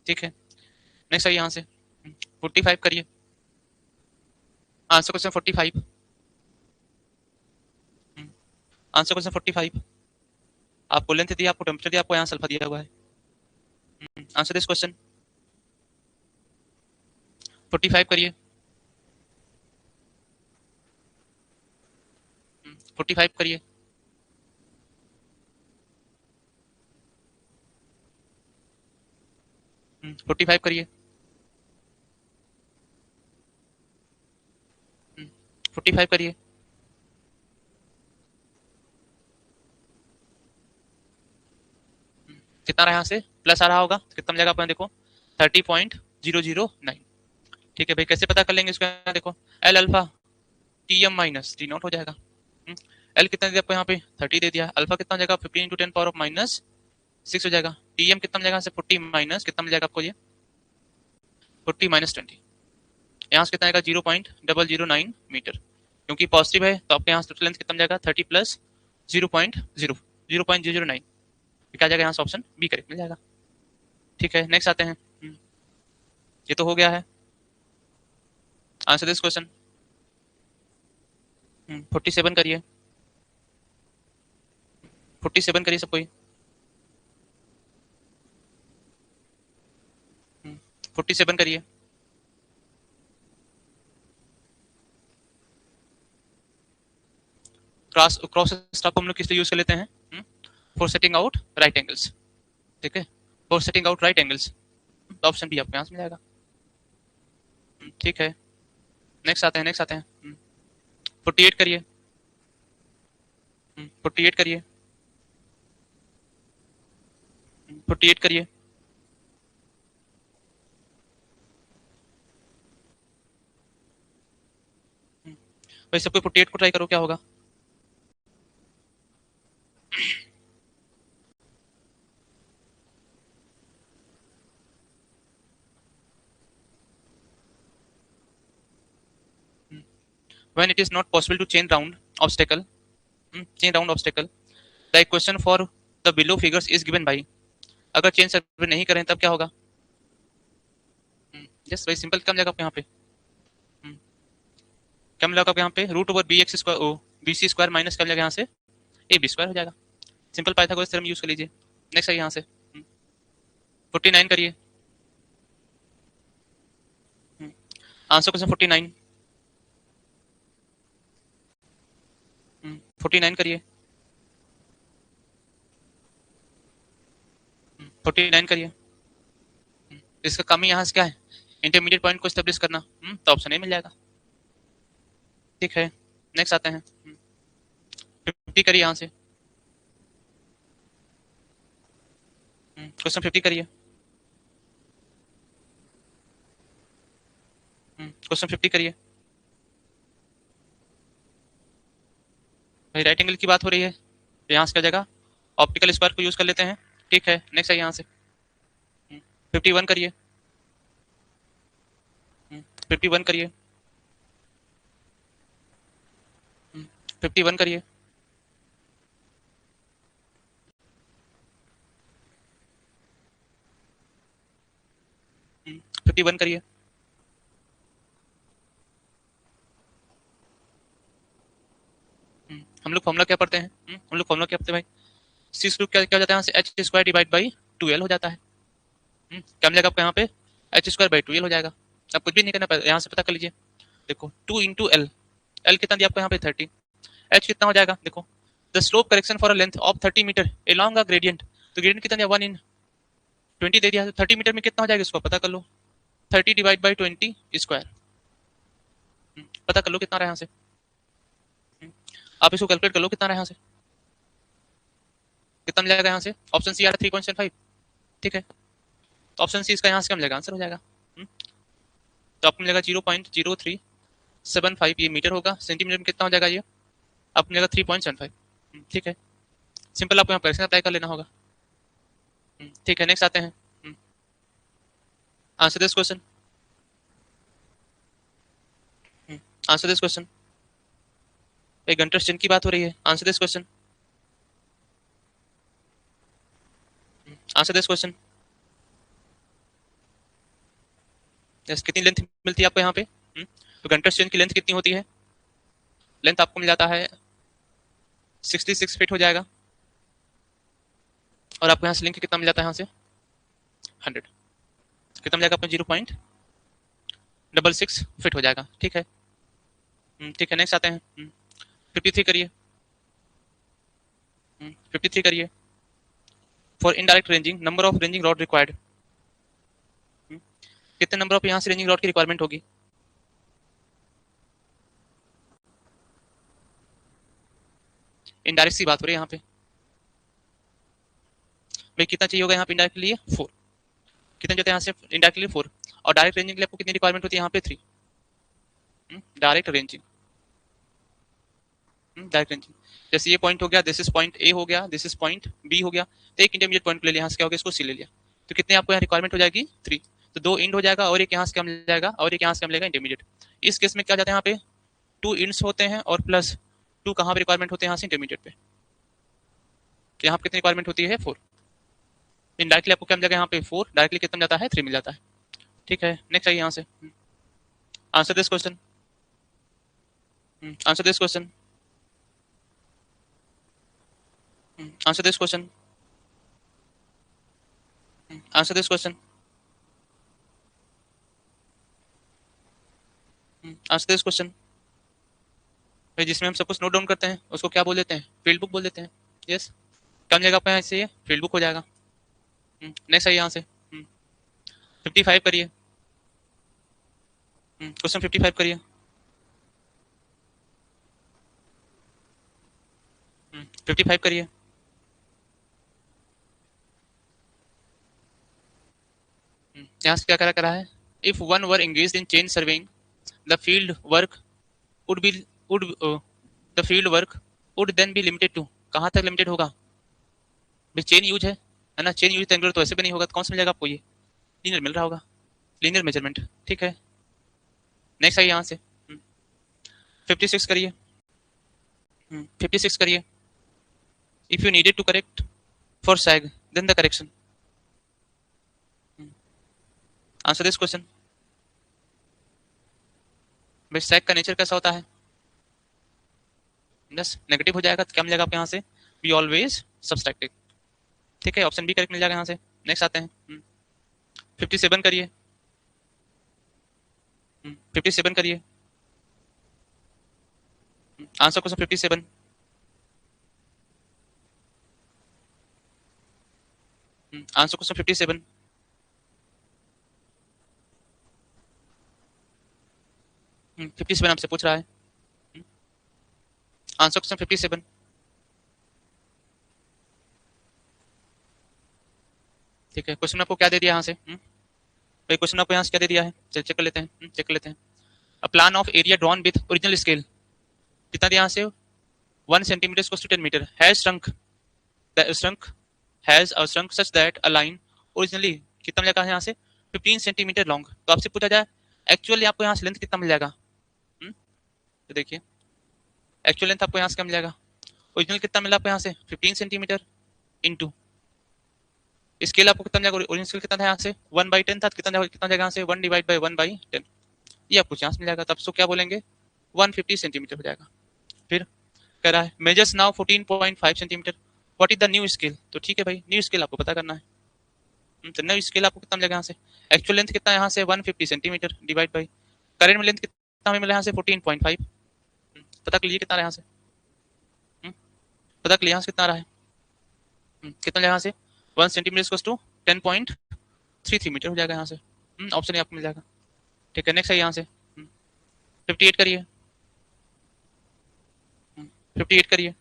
ठीक है, नेक्स्ट आइए यहाँ से। 45 करिए। Answer question 45। Answer question 45। आपको लेंथ दिया, आपको टेम्परेचर दिया, आपको यहाँ सल्फा दिया हुआ है। Answer this question. 45 करिए। 45 करिए। 45 करिए। 45 करिए। कितना रहा यहाँ से? प्लस आ रहा होगा तो कितना मिलेगा आपको? देखो 30.009। ठीक है भाई, कैसे पता कर लेंगे इसको? यहाँ देखो, L alpha T M minus T naught हो जाएगा। एल कितना दिया आपको यहाँ पे? 30 दे दिया। अल्फा कितना हो जाएगा? 15 इंटू 10 पावर ऑफ माइनस 6 हो जाएगा। टी एम कितना मिलेगा? 40 माइनस कितना मिल जाएगा आपको? ये 40 माइनस 20, यहाँ से कितना आएगा? 0.009 मीटर। क्योंकि पॉजिटिव है तो आपके यहाँ टोटल लेंथ कितना जाएगा? 30 प्लस 0.009। क्या जाएगा यहाँ से? ऑप्शन बी करेक्ट मिल जाएगा। ठीक है, नेक्स्ट आते हैं। ये तो हो गया है। Answer this question. 47 करिए। 47 करिए सब कोई। 47 करिए। क्रॉस क्रॉस स्टॉप हम लोग किस लिए यूज कर लेते हैं? For setting out right angles. ठीक है, for setting out right angles. तो ऑप्शन बी आपको यहाँ से मिल जाएगा। ठीक है, नेक्स्ट आते हैं। 48 करिए। 48 करिए, 48 करिए, भाई सबको 48 को ट्राई करो, क्या होगा? When it is not possible to chain round obstacle, the equation for the below figures is given by, अगर चेन सर्वे नहीं करें तब क्या होगा? यस भाई सिंपल, क्या मिलेगा आपको यहाँ पे? हम्म, क्या मिलेगा आपको यहाँ पे? Root over B X square O B C square minus क्या मिलेगा यहाँ से? ए बी स्क्वायर हो जाएगा। सिंपल पाइथागोरस थ्योरम यूज कर लीजिए। नेक्स्ट है यहाँ से 49 करिए। Answer question 49। 49 करिए, 49 करिए। इसका काम ही यहाँ से क्या है? इंटरमीडिएट पॉइंट को स्टेब्लिश करना। तो ऑप्शन ए मिल जाएगा। ठीक है, नेक्स्ट आते हैं। 50 करिए यहाँ से। क्वेश्चन 50 करिए। क्वेश्चन 50 करिए। भाई राइट एंगल की बात हो रही है, तो यहाँ से क्या जाएगा? ऑप्टिकल स्क्वायर को यूज कर लेते हैं। ठीक है, नेक्स्ट है यहाँ से 51 करिए। 51 करिए। 51 करिए। 51 करिए। हम लोग फॉर्मूला क्या पढ़ते हैं? हम लोग फॉर्मूला क्या पढ़ते हैं भाई? सी स्क्वायर क्या हो जाता है यहाँ से? H square divide by 2l हो जाता है। क्या मिलेगा आपको यहाँ पे? एच स्क्वायर बाई 2l हो जाएगा। अब कुछ भी नहीं करना, यहाँ से पता कर लीजिए। देखो 2 इंटू एल, एल कितना दिया आपको यहाँ पे? 30। एच कितना हो जाएगा? देखो the slope correction for a length of 30 metre along a gradient, तो ग्रेडियंट कितना दिया? 1 इन 20 दे दिया, तो 30 मीटर में कितना हो जाएगा इसको पता कर लो। 30 डिवाइड बाई 20 स्क्वायर, पता कर लो कितना रहा यहाँ से। आप इसको कैलकुलेट कर लो कितना रहा यहाँ से, कितना मिलेगा यहाँ से? ऑप्शन सी आ रहा है 3.75। ठीक है, तो ऑप्शन सी इसका यहाँ से क्या मिलेगा? आंसर हो जाएगा। तो आपको मिलेगा 0.0375, ये मीटर होगा। सेंटीमीटर में कितना हो जाएगा ये? आपको मिलेगा 3.75। ठीक है, सिंपल आपको यहाँ करेक्शन अप्लाई कर लेना होगा। ठीक है, नेक्स्ट आते हैं। Answer this question. Answer this question. एक गंटर स्टेन की बात हो रही है। Answer this question. Answer this question. Yes, कितनी लेंथ मिलती है आपको यहाँ पे? तो गंटर स्टेन की लेंथ कितनी होती है? लेंथ आपको मिल जाता है 66 फीट हो जाएगा। और आपको यहाँ से लिंक कितना मिल जाता है? यहाँ से 100, कितना मिल जाएगा आपको? 0.66 फिट हो जाएगा। ठीक है, ठीक है, नेक्स्ट आते हैं। 53 करिए। 53 करिए। For indirect ranging number of ranging rod required, कितने नंबर ऑफ यहाँ से रेंजिंग रॉड की रिक्वायरमेंट होगी? इनडायरेक्ट सी बात हो रही है यहाँ पे भाई, कितना चाहिए होगा यहाँ पे इनडायरेक्ट के लिए? 4। कितने जाते हैं यहाँ से इनडायरेक्ट के लिए? 4। और डायरेक्ट रेंजिंग के लिए आपको कितनी रिक्वायरमेंट होती है यहाँ पे? 3। डायरेक्ट रेंजिंग, डायरेक्ट रेंजिंग, जैसे ये पॉइंट हो गया, दिस इज पॉइंट ए हो गया, दिस इज पॉइंट बी हो गया, तो एक इंटरमीडिएट पॉइंट ले लिया, यहाँ से क्या हो गया? इसको सी ले लिया, तो कितने आपको यहाँ रिक्वायरमेंट हो जाएगी? 3। तो 2 इंड हो जाएगा और एक यहाँ से क्या मिल जाएगा? और एक यहाँ से क्या मिलेगा? इंटरमीडिएट। इस केस में क्या जाता है यहाँ पे? 2 इंड्स होते हैं और प्लस 2 कहाँ पे रिक्वायरमेंट होते हैं? यहाँ से इंटरमीडिएट पे। तो यहाँ पे कितनी रिक्वायरमेंट होती है? 4। इनडायरेक्टली आपको क्या मिल जाएगा यहाँ पे? 4। डायरेक्टली कितना जाता है? 3 मिल जाता है। ठीक है, नेक्स्ट आइए यहाँ से। Answer this question. Answer this question. Answer this question. Answer this question. Answer this question. भाई जिसमें हम सब कुछ नोट डाउन करते हैं उसको क्या बोल देते हैं? फील्ड बुक बोल देते हैं। यस, कम जगह पे ऐसे ये फील्ड बुक हो जाएगा। नेक्स्ट आइए यहाँ से। 55 करिए। क्वेश्चन 55 करिए। 55 करिए। यहाँ से क्या करा है, if one were engaged in chain surveying the field work would be would the field work would then be limited to, कहाँ तक लिमिटेड होगा भाई, चेन यूज है ना, चेन यूज एंगुलर तो वैसे भी नहीं होगा, तो कौन सा मिलेगा आपको, ये लीनियर मिल रहा होगा, लीनियर मेजरमेंट। ठीक है, नेक्स्ट आइए यहाँ से 56 करिए। 56 करिए। If you needed to correct for sag then the correction, answer this question. भाई सैग का नेचर कैसा होता है, बस नेगेटिव हो जाएगा, तो क्या मिलेगा आपको यहाँ से, वी ऑलवेज सब्सट्रैक्ट। ठीक है, ऑप्शन बी करेक्ट मिल जाएगा यहाँ से। नेक्स्ट आते हैं 57 करिए। 57 करिए। Answer question 57। Answer question 57। हम्म, 57 आपसे पूछ रहा है। Answer question 57। ठीक है, क्वेश्चन आपको क्या दे दिया यहाँ से, भाई क्वेश्चन आपको यहाँ से क्या दे दिया है, चेक कर लेते हैं, चेक कर लेते हैं। A plan of area drawn with original scale, कितना दिया यहाँ से, 1 centimetre to 10 metre, has shrunk shrunk has a shrunk such that a line originally कितना मिलेगा यहाँ से 15 सेंटीमीटर लॉन्ग। तो आपसे पूछा जाए एक्चुअली आपको यहाँ से लेंथ कितना मिल जाएगा, तो देखिए एक्चुअल लेंथ आपको यहाँ से क्या मिल जाएगा, ओरिजिनल कितना मिला आपको यहाँ से 15 सेंटीमीटर इंटू स्केल आपको कितना मिल जाएगा, ओरिजिनल स्केल कितना था यहाँ से 1/10 था, कितना कितना जाएगा यहाँ से 1 डिवाइड बाई 1/10, ये आपको यहाँ से मिल जाएगा, तब सो क्या बोलेंगे 150 सेंटीमीटर हो जाएगा। फिर कह रहा है measures now 14.5 centimetre, what is the new scale, तो ठीक है भाई न्यू स्केल आपको पता करना है। तो न्यू स्केल आपको कितना मिलेगा यहाँ से, एक्चुअल लेंथ कितना है यहाँ से 150 सेंटीमीटर डिवाइड बाई करेंट में लेंथ कितना हमें मिला यहाँ से 14.5, पता कर लीजिए कितना रहा यहाँ से, पता कर लिया यहाँ से कितना रहा है, कितना यहाँ से 1 सेंटीमीटर टू 10.33 मीटर हो जाएगा यहाँ से, ऑप्शन आपको मिल जाएगा। ठीक है, नेक्स्ट है यहाँ से 58 करिए। 58 करिए।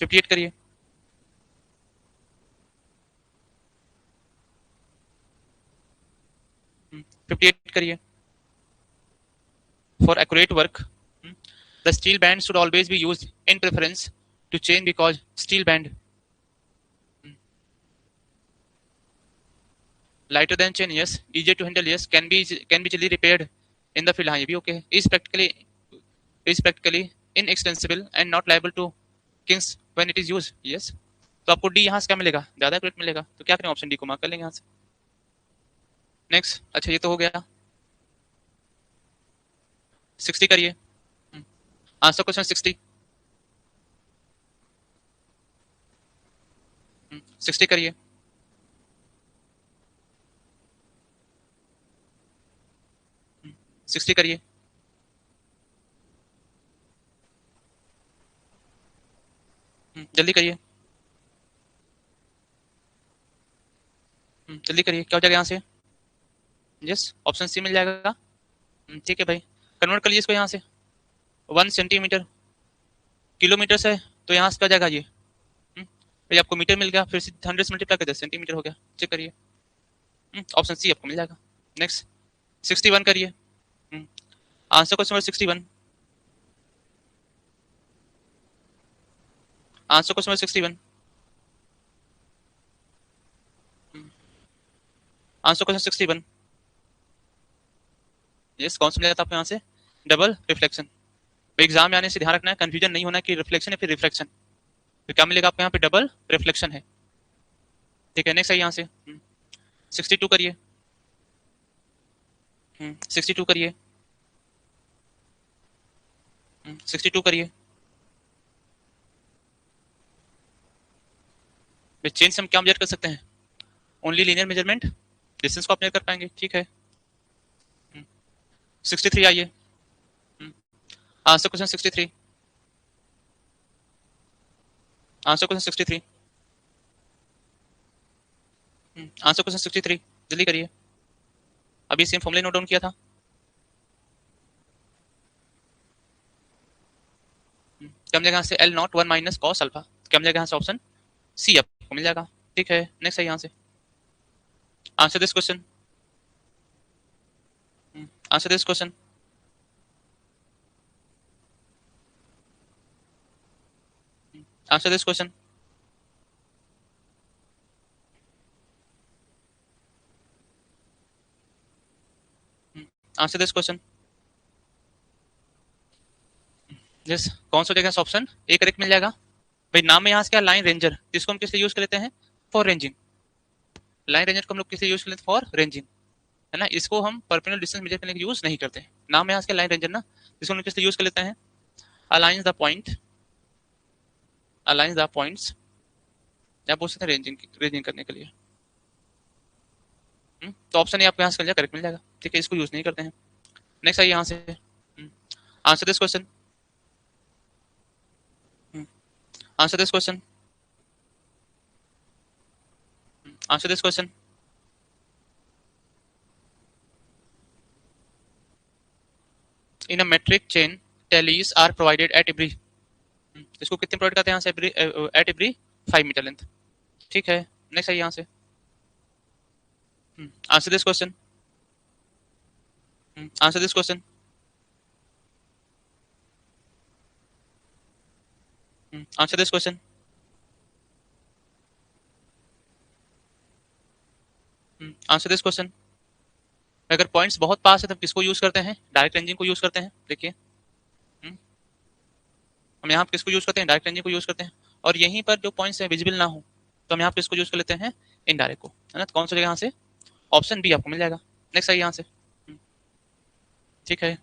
58 करिए। 58 करिए। For accurate work, the steel band should always be used in preference to chain because steel band lighter than chain, yes, easier to handle, yes, can be easily repaired in the field, हाँ ये भी okay, is practically inextensible and not liable to kinks when it is used, yes। तो आपको डी यहाँ से क्या मिलेगा, ज्यादा एक्यूरेट मिलेगा, तो क्या करें ऑप्शन डी को मार्क कर लेंगे यहाँ से। नेक्स्ट, अच्छा ये तो हो गया। 60 करिए। Answer question 60। 60 करिए। 60 करिए। जल्दी करिए। जल्दी करिए, क्या हो जाएगा यहाँ से, यस ऑप्शन सी मिल जाएगा। ठीक है भाई, कन्वर्ट कर लीजिए इसको यहाँ से 1 सेंटीमीटर किलोमीटर से, तो यहाँ से क्या जाएगा ये, भाई आपको मीटर मिल गया, फिर 100 से मल्टीप्लाई कर दिया सेंटीमीटर हो गया, चेक करिए, ऑप्शन सी आपको मिल जाएगा। नेक्स्ट 61 करिए। Answer question number 61। Answer question number 61। Answer question 61, yes कौन सा मिल जाता है आपको यहाँ से, डबल रिफ्लेक्शन। एग्जाम में आने से ध्यान रखना है, कंफ्यूजन नहीं होना कि रिफ्लेक्शन है फिर रिफ्लेक्शन, तो क्या मिलेगा आपको यहाँ पे डबल रिफ्लेक्शन है। ठीक है, नेक्स्ट है यहाँ से 62 करिए। 62 करिए। 62 करिए। चेन से हम क्या मेजर कर सकते हैं, ओनली लीनियर मेजरमेंट, डिस्टेंस को आप मेजर कर पाएंगे। ठीक है 63 आइए। Answer question 63। Answer question 63। Answer question 63, जल्दी करिए, अभी सेम फॉर्मूला नोट डाउन किया था। क्या मिलेगा यहाँ से L not 1 minus cos alpha, क्या मिलेगा यहाँ से ऑप्शन सी आपको मिल जाएगा। ठीक है, नेक्स्ट है यहाँ से answer this question, answer this question. Answer this question. Answer this question. Yes, कौन सा जगह ऑप्शन ए करेक्ट मिल जाएगा। भाई नाम में यहाँ से क्या लाइन रेंजर, जिसको हम किस लिए यूज कर लेते हैं फॉर रेंजिंग। लाइन रेंजर को हम लोग किस लिए यूज कर लेते हैं फॉर रेंजिंग, है ना। इसको हम परपेंडिकुलर डिस्टेंस मेजर करने के लिए यूज नहीं करते। नाम में यहाँ से लाइन रेंजर ना, जिसको हम लोग किस लिए यूज कर लेते हैं align the point, align the points, या बोल सकते हैं रेंजिंग, रेंजिंग करने के लिए। तो ऑप्शन ए आपको यहाँ से मिल जाएगा, करेक्ट मिल जाएगा। ठीक है, इसको यूज नहीं करते हैं। नेक्स्ट आइए यहाँ से answer this question, answer this question, answer this question. In a metric chain tallies are provided at every, इसको कितने प्रोवाइड करते हैं यहाँ से एट एवरी 5 मीटर लेंथ। ठीक है, नेक्स्ट आइए यहाँ से answer this question, answer this question, answer this question. Answer this question. अगर पॉइंट्स बहुत पास है तब किसको यूज करते हैं डायरेक्ट रेंजिंग को यूज करते हैं। देखिए हम यहाँ किसको यूज करते हैं डायरेक्ट रेंजिंग को यूज करते हैं, और यहीं पर जो पॉइंट्स है विजिबल ना हो तो हम यहाँ पे किसको यूज कर लेते हैं इनडायरेक्ट को, है ना। तो कौन सा जगह यहाँ से ऑप्शन बी आपको मिल जाएगा। नेक्स्ट आइए यहाँ से ठीक है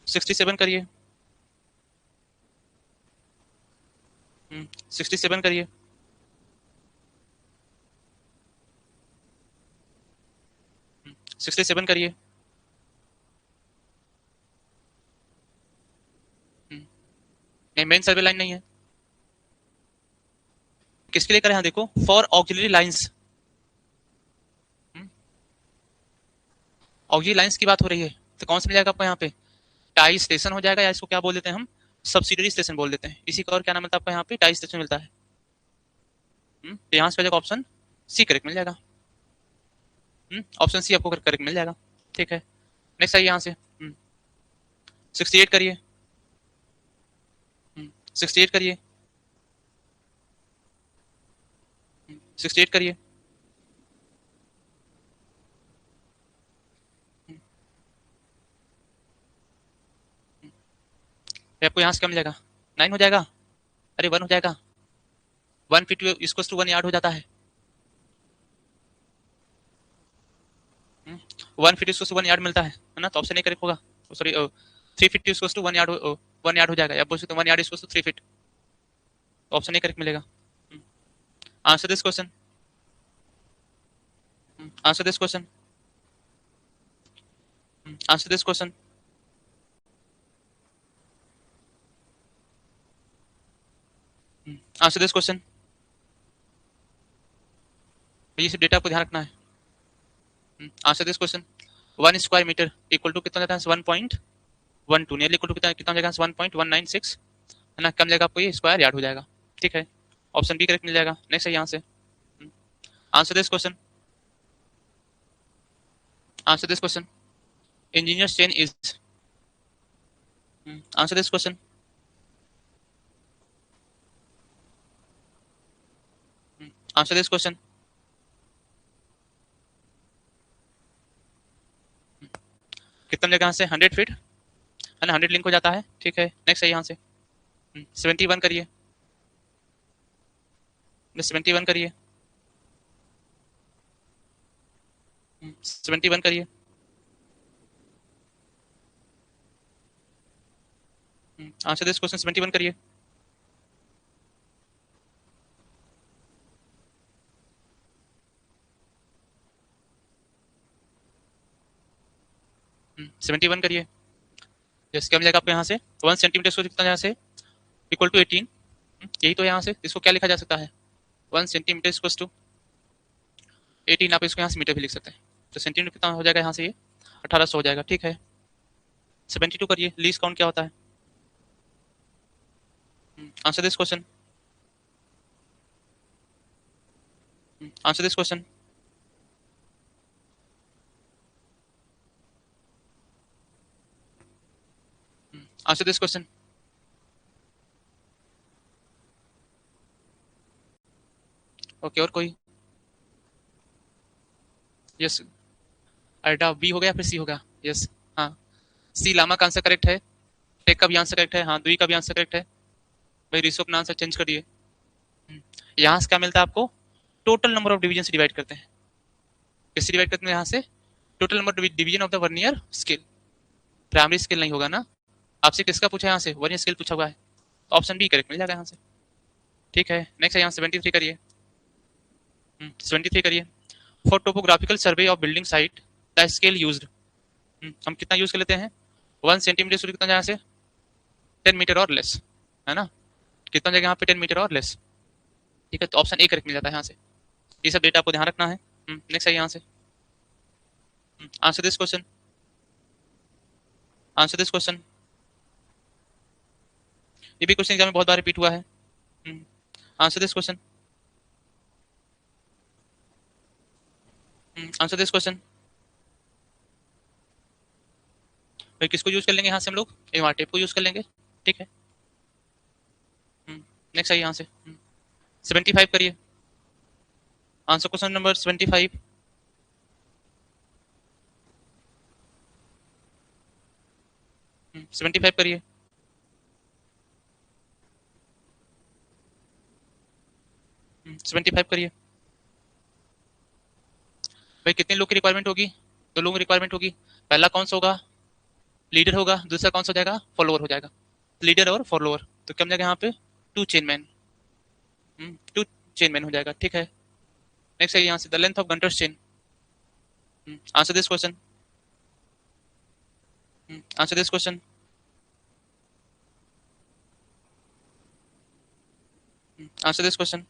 67 करिए, 67 करिए, 67 करिए। नहीं, मेन सर्वे लाइन नहीं है। किसके लिए करें यहाँ देखो for auxiliary lines, auxiliary lines की बात हो रही है। तो कौन सा मिल जाएगा आपको यहाँ पे टाई स्टेशन हो जाएगा, या इसको क्या बोल देते हैं हम सब्सिडरी स्टेशन बोल देते हैं। इसी का और क्या नाम मिलता है आपको यहाँ पे टाई स्टेशन मिलता है। तो यहाँ से हो जाएगा ऑप्शन सी करेक्ट मिल जाएगा। ऑप्शन सी आपको करेक्ट मिल जाएगा। ठीक है, नेक्स्ट आइए यहाँ से 68 करिए, 68 करिए, 68 करिए। आपको यहाँ से क्या मिल जाएगा 9 हो जाएगा, अरे 1 हो जाएगा। 1 फीट इसको टू 1 यार्ड हो जाता है। 1 फीट इसको 1 यार्ड मिलता है ना। तो ऑप्शन ए करेक्ट होगा। सॉरी 3 फीट इसको टू 1 यार्ड, 1 यार्ड हो जाएगा, या बोल सकते 1 यार्ड इसको 3 फीट। ऑप्शन ए करेक्ट मिलेगा। Answer this question, answer this question, answer this question. Answer this question. ये सब डेटा को ध्यान रखना है। Answer this question. 1 square metre equal to कितना जाता है 1.12, नियरली इक्वल टू कितना कितना जाएगा 1.196, है ना। कम जाएगा आपको ये स्क्वायर यार्ड हो जाएगा। ठीक है, ऑप्शन बी करेक्ट मिल जाएगा। नेक्स्ट है यहाँ से answer this question, answer this question. Engineers chain is, answer this question, answer this question. कितना जगह से 100 फीट, है ना, 100 लिंक हो जाता है। ठीक है, नेक्स्ट है यहाँ से 71 करिए, 71 करिए, 71 करिए, आंसर दिस क्वेश्चन 71 करिए, 71 करिए। जैसे क्या मिल जाएगा आपको यहाँ से 1 सेंटीमीटर स्क्वायर कितना यहाँ से इक्वल टू 18, यही तो यहाँ से इसको क्या लिखा जा सकता है 1 सेंटीमीटर इक्वल टू 18, आप इसको यहाँ से मीटर भी लिख सकते हैं। तो सेंटीमीटर कितना हो जाएगा यहाँ से ये 1800 हो जाएगा। ठीक है, 72 करिए, लीस्ट काउंट क्या होता है answer this question, answer this question, answer this question. Okay, और कोई? यस, अल्टा बी हो गया, फिर सी होगा। यस, हाँ, सी लामा का आंसर करेक्ट है। टेक का भी आंसर करेक्ट है, हाँ, दुई का भी आंसर करेक्ट है। भाई ऋषभ अपना आंसर चेंज करिए। यहाँ से क्या मिलता है आपको? टोटल नंबर ऑफ डिवीजन से डिवाइड करते हैं। किससे डिवाइड करते हैं यहाँ से? Total number division of the vernier scale. Primary scale नहीं होगा ना, आपसे किसका पूछा है? यहाँ से वर्नियर स्केल पूछा हुआ है, तो ऑप्शन बी करेक्ट मिल जाएगा यहाँ से। ठीक है, नेक्स्ट है यहाँ 73 करिए। 73 करिए। For topographical survey of building site the scale used, हम कितना यूज कर लेते हैं? 1 सेंटीमीटर से कितना यहाँ से? 10 मीटर और लेस, है ना? कितना जगह यहाँ पे 10 मीटर और लेस। ठीक है, तो ऑप्शन ए करेक्ट मिल जाता है यहाँ से। ये सब डेटा आपको ध्यान रखना है। नेक्स्ट है यहाँ से, answer this question, answer this question. ये भी क्वेश्चन एग्जाम में बहुत बार रिपीट हुआ है। Answer this question, answer this question. फिर किसको यूज कर लेंगे यहाँ से हम लोग? एमआर टेप को यूज कर लेंगे। ठीक है, नेक्स्ट है यहाँ से 75 करिए। Answer question number 75। 75 करिए। 75 करिए। भाई कितने लोग की रिक्वायरमेंट होगी? 2 लोगों की रिक्वायरमेंट होगी। पहला कौन सा होगा? लीडर होगा। दूसरा कौन सा हो जाएगा? फॉलोअर हो जाएगा। लीडर और फॉलोअर, तो क्या मिलेगा यहाँ पे? 2 चेनमैन, 2 चेनमैन हो जाएगा। ठीक है, नेक्स्ट है यहाँ से the length of Gunter's chain. Answer this question, answer this question. Answer this question,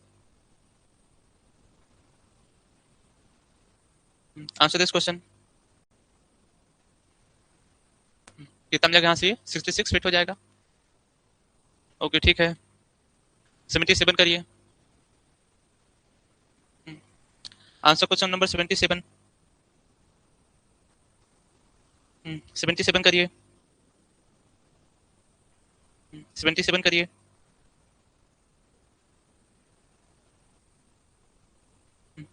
answer this question. कितना मिलेगा यहाँ से? 66 फीट हो जाएगा। ओके, ठीक है, 77 करिए। Answer question number 77। 77 करिए। 77 करिए।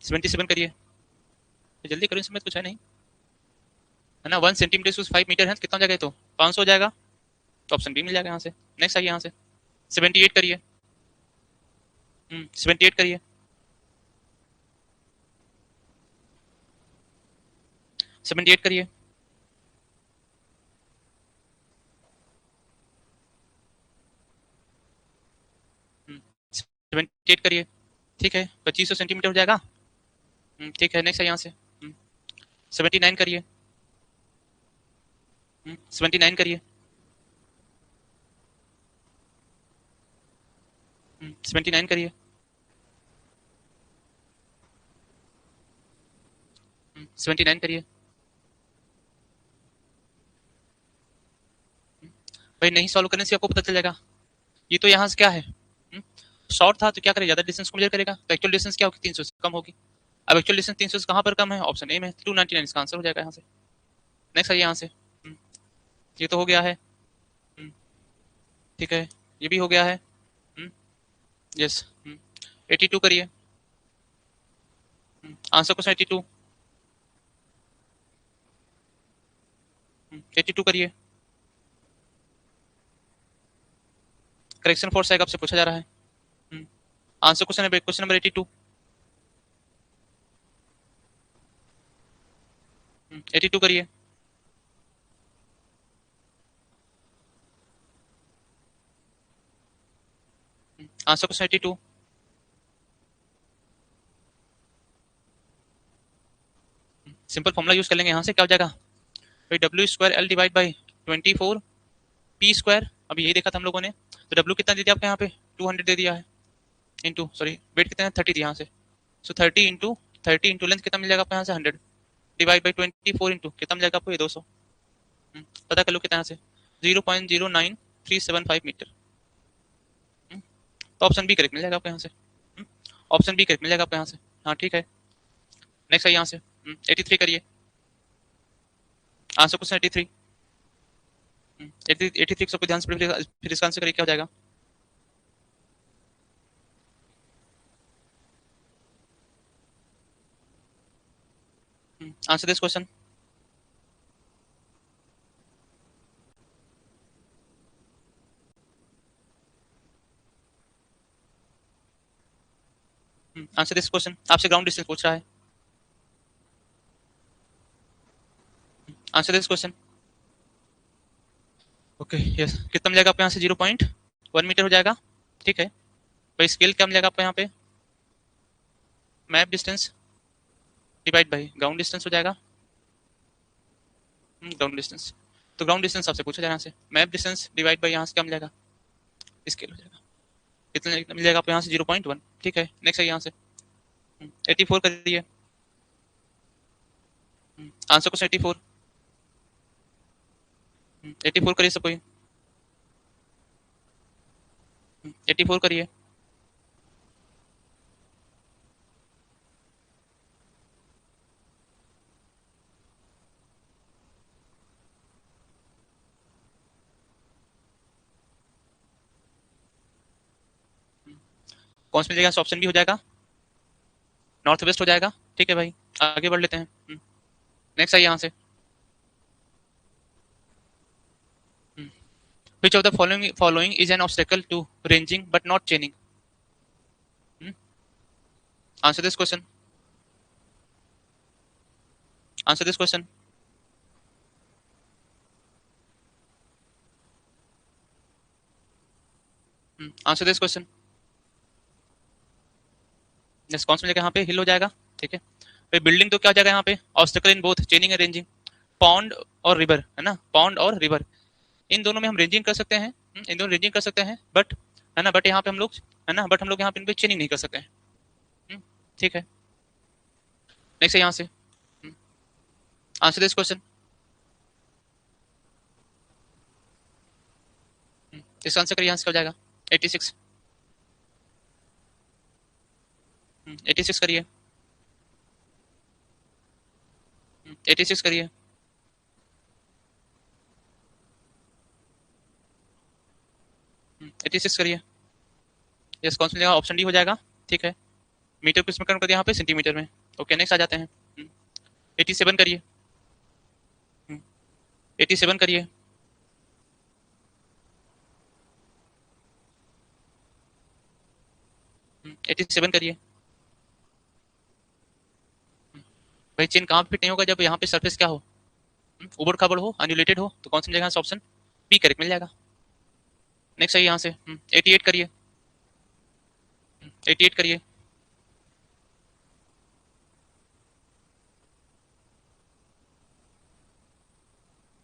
77 करिए, जल्दी करो, इसमें कुछ है नहीं, है ना? 1 सेंटीमीटर टू 5 मीटर है, कितना हो जाएगा? ये तो 500 हो जाएगा, तो ऑप्शन बी मिल जाएगा यहाँ से। नेक्स्ट आइए यहाँ से 78 करिए। 78 करिए। 78 करिए। 78 करिए। ठीक है, 2500 सेंटीमीटर हो जाएगा। ठीक है, नेक्स्ट है यहाँ से 79 करिए। 79 करिए। 79 करिए। 79 करिए। भाई नहीं सॉल्व करने से आपको पता चल जाएगा। ये तो यहाँ से क्या है? शॉर्ट था तो क्या करेगा? ज्यादा डिस्टेंस को मेजर करेगा, तो एक्चुअल डिस्टेंस क्या होगी? 300 से कम होगी। अब एक्चुअल डिस्टेंस 300 से कहाँ पर कम है? ऑप्शन ए में 299, इसका आंसर हो जाएगा यहाँ से। नेक्स्ट आइए यहाँ से ये तो हो गया है। ठीक है, ये भी हो गया है। यस, 82 करिए। Answer question 82। 82 करिए। करेक्शन फोर्स आपसे पूछा जा रहा है। Answer question number 82। 82 करिए। Answer question 82। Simple formula use कर लेंगे यहाँ से, क्या हो जाएगा? भाई W square L divide by 24 P square. अभी यही देखा था हम लोगों ने, तो डब्ल्यू कितना दे दिया आपको यहाँ पे? 200 दे दिया है, इंटू सॉरी वेट कितना है? 30 दिया यहाँ से, सो 30 इंटू लेंथ कितना मिल जाएगा आपको यहाँ से? 100 डिवाइड बाई 24 इंटू कितना मिल जाएगा आपको? ये 200। पता कर लो कितना यहाँ से? 0.09375 मीटर। तो ऑप्शन बी करेक्ट मिल जाएगा आपको यहाँ से। ऑप्शन बी करेक्ट मिल जाएगा आपको यहाँ से। हाँ ठीक है, नेक्स्ट है यहाँ से 83 करिए। Answer question 83। 83 सबको ध्यान से पढ़िए, फिर इसका आंसर करिए क्या हो जाएगा। Answer this question. Answer this question, आपसे ग्राउंड डिस्टेंस पूछ रहा है। Answer this question. Okay yes, कितना मिलेगा आपको यहाँ से 0.1 मीटर हो जाएगा। ठीक है भाई, स्केल क्या मिलेगा आपको यहाँ पे, map distance divide by ground distance हो जाएगा। ग्राउंड डिस्टेंस, तो ग्राउंड डिस्टेंस आपसे पूछा जाए यहाँ से, मैप डिस्टेंस डिवाइड बाई यहाँ से क्या मिलेगा, स्केल हो जाएगा। कितना मिल जाएगा आपको यहाँ से 0.1। ठीक है, नेक्स्ट है यहाँ से 84 करिए। Answer question 84। 84 करिए सब कोई। 84 करिए। कौन सा मिलेगा, ऑप्शन बी हो जाएगा, नॉर्थ वेस्ट हो जाएगा। ठीक है भाई, आगे बढ़ लेते हैं। नेक्स्ट है यहाँ से which of the following is an obstacle to ranging but not chaining। Answer this question. Answer this question. Answer this question. Yes, कौन सा मिलेगा यहाँ पे, हिल हो जाएगा। ठीक है भाई, बिल्डिंग तो क्या हो जाएगा यहाँ पे, obstacle in both chaining and ranging. Pond और रिवर है ना, पॉन्ड और रिवर, इन दोनों में हम रेंजिंग कर सकते हैं। इन दोनों रेंजिंग कर सकते हैं, बट है ना, बट यहाँ पे हम लोग है ना, बट हम लोग यहाँ पे इन पे चेनिंग नहीं कर सकते हैं। ठीक है, नेक्स्ट है यहाँ से आंसर दिस क्वेश्चन। इसका आंसर करिए, यहाँ से क्या हो जाएगा 86। 86 करिए। 86 करिए। 86 करिए। यस, कौन सा मिलेगा, ऑप्शन डी हो जाएगा। ठीक है, मीटर को इसमें कन्वर्ट कर यहाँ पे सेंटीमीटर में। ओके, नेक्स्ट आ जाते हैं 87 करिए। 87 करिए। 87 करिए। भाई चेन कहाँ पे फिट नहीं होगा, जब यहाँ पे सरफेस क्या हो, उबड़ खाबड़ हो, अनरिलेटेड हो, तो कौन सा मिलेगा ऑप्शन बी करेक्ट मिल जाएगा। नेक्स्ट है यहाँ से 88 करिए। 88 करिए।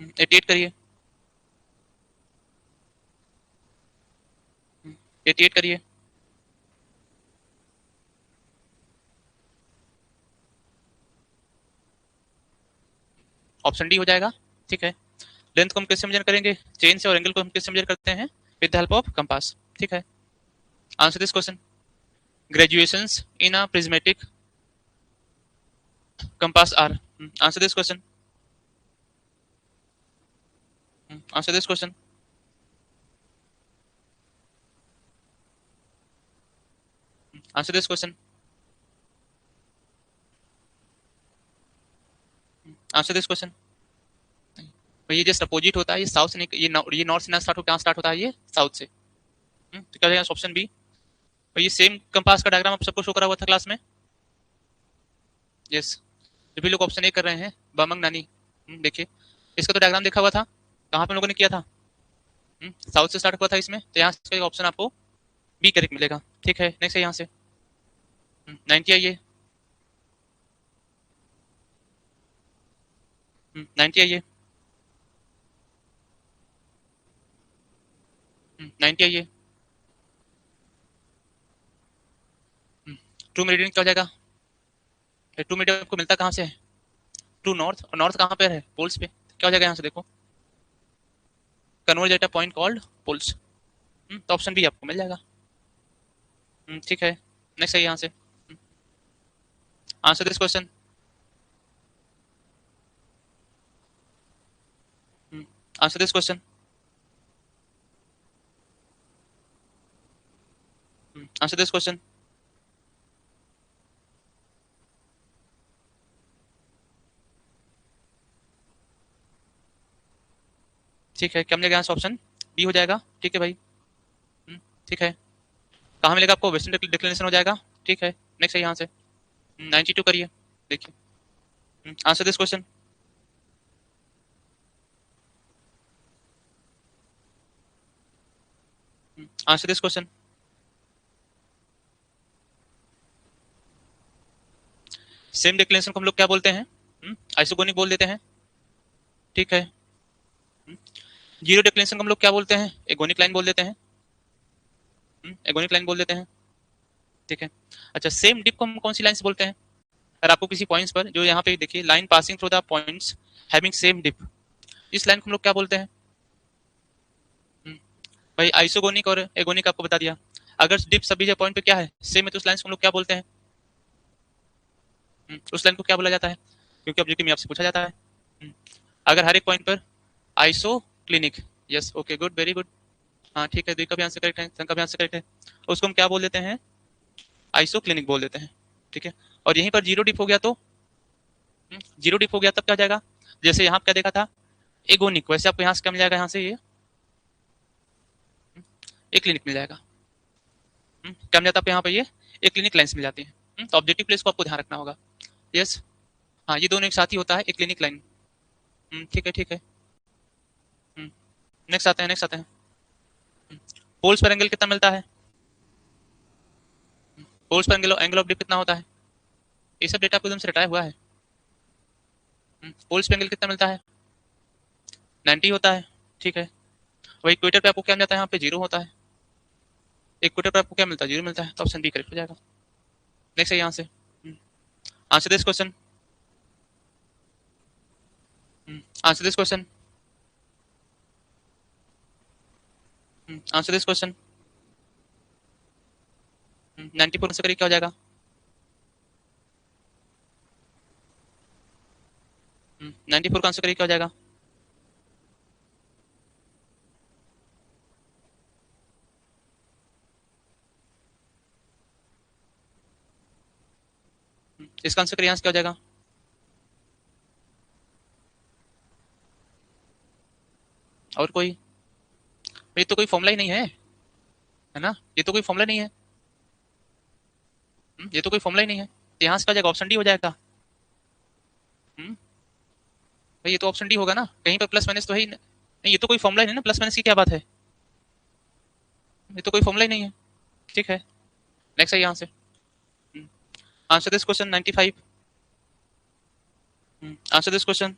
88 करिए। 88 करिए। ऑप्शन डी हो जाएगा। ठीक है, लेंथ को हम किससे मेजर करेंगे, चेन से, और एंगल को हम किससे मेजर करते हैं, with the help of compass. ठीक है, answer this question. Graduations in a prismatic compass are. Answer this question. Answer this question. Answer this question. Answer this question. ये जस्ट अपोजिट होता है, ये साउथ से नहीं, ये नॉर्थ से ना स्टार्ट हो, कहाँ स्टार्ट होता है, ये साउथ से। तो क्या जाएगा ऑप्शन बी। और ये सेम कंपास का डायग्राम आप सबको शो करा हुआ था क्लास में। यस, जो भी लोग ऑप्शन ए कर रहे हैं, बामंग नानी, देखिए इसका तो डायग्राम देखा हुआ था, कहाँ पे हम लोगों ने किया था, साउथ से स्टार्ट हुआ था इसमें, तो यहाँ से ऑप्शन आपको बी करेक्ट मिलेगा। ठीक है, नेक्स्ट है यहाँ से 90 आइए। 90 आइए। 90 आइए। ट्रू मेरिडियन क्या हो जाएगा, ट्रू मेरिडियन आपको मिलता कहाँ से है, ट्रू नॉर्थ, और नॉर्थ कहाँ पे है, पोल्स पे। क्या हो जाएगा यहाँ से, देखो converge at a point called poles. तो ऑप्शन बी आपको मिल जाएगा। ठीक है, नेक्स्ट है यहाँ से। Answer this question. Answer this question. Answer this question. ठीक है, क्या मिलेगा यहाँ से? ऑप्शन बी हो जाएगा। ठीक है भाई। ठीक है, कहाँ मिलेगा आपको? वेस्टर्न डिक्लेरेशन हो जाएगा। ठीक है, नेक्स्ट है यहाँ से। 92 करिए, देखिए। Answer this question. Answer this question. Same declaration को हम लोग क्या बोलते हैं? आइसोगोनिक बोल देते हैं। ठीक है। जीरो डिक्लेरेशन को हम लोग क्या बोलते हैं? एगोनिक लाइन बोल देते हैं। एगोनिक लाइन बोल देते हैं। ठीक है। अच्छा, सेम डिप को हम कौन सी लाइन से बोलते हैं? अगर आपको किसी पॉइंट्स पर, जो यहाँ पे देखिए, line passing through the points having same dip, इस लाइन को हम लोग क्या बोलते हैं? हम्म, भाई आइसोगोनिक और एगोनिक आपको बता दिया। अगर डिप सभी पॉइंट पे क्या है, सेम है, तो उस लाइन को हम लोग क्या बोलते हैं? उस लाइन को क्या बोला जाता है? क्योंकि ऑब्जेक्टिव में आपसे पूछा जाता है। हम्म, अगर हर एक पॉइंट पर iso clinic, yes, okay, good, very good. हाँ ठीक है, दुई का भी आंसर करेक्ट है, सन का भी आंसर करेक्ट है। उसको हम क्या बोल देते हैं? आइसो क्लिनिक बोल देते हैं। ठीक है। और यहीं पर जीरो डिप हो गया तो, जीरो डिप हो गया तब क्या हो जाएगा? जैसे यहाँ क्या देखा था, एगोनिक, वैसे आपको यहाँ से क्या मिल जाएगा? यहाँ से ये एक क्लिनिक मिल जाएगा। क्या मिल जाता है आपको यहाँ पर? ये एक क्लिनिक लाइन्स मिल जाती है। तो ऑब्जेक्टिव प्लेस को आपको ध्यान रखना होगा। यस। हाँ, ये दोनों एक साथ ही होता है, एक क्लिनिक लाइन। ठीक है, ठीक है। नेक्स्ट आते हैं, नेक्स्ट आते हैं। पोल्स पर एंगल कितना मिलता है? पोल्स पर एंगल ऑफ डिप कितना होता है? ये सब डेटा आपको एकदम से रटाया हुआ है। पोल्स पे एंगल कितना मिलता है? 90 होता है। ठीक है। वही इक्वेटर पे आपको क्या मिल जाता है? यहाँ पे जीरो होता है। इक्वेटर पे आपको क्या मिलता है? जीरो मिलता है। तो ऑप्शन बी करेक्ट हो जाएगा। नेक्स्ट है यहाँ से। Answer this question. Answer this question. Answer this question. 94 answer करिए, क्या हो जाएगा? 94 का आंसर करिए, क्या हो जाएगा? इसका आंसर करिए, यहाँ से क्या हो जाएगा? और कोई? ये तो कोई फॉर्मूला ही नहीं है ना? ये तो कोई फॉर्मूला नहीं है। ये तो कोई फॉर्मूला ही नहीं है। तो यहाँ से क्या हो जाएगा? ऑप्शन डी हो जाएगा। हम्म, भाई ये तो ऑप्शन डी होगा ना, कहीं पर प्लस माइनस तो है ही नहीं। ये तो कोई फॉर्मूला ही नहीं ना, प्लस माइनस की क्या बात है? ये तो कोई फॉर्मूला ही नहीं है। ठीक है, नेक्स्ट है यहाँ से। Answer this question 95। Answer this question.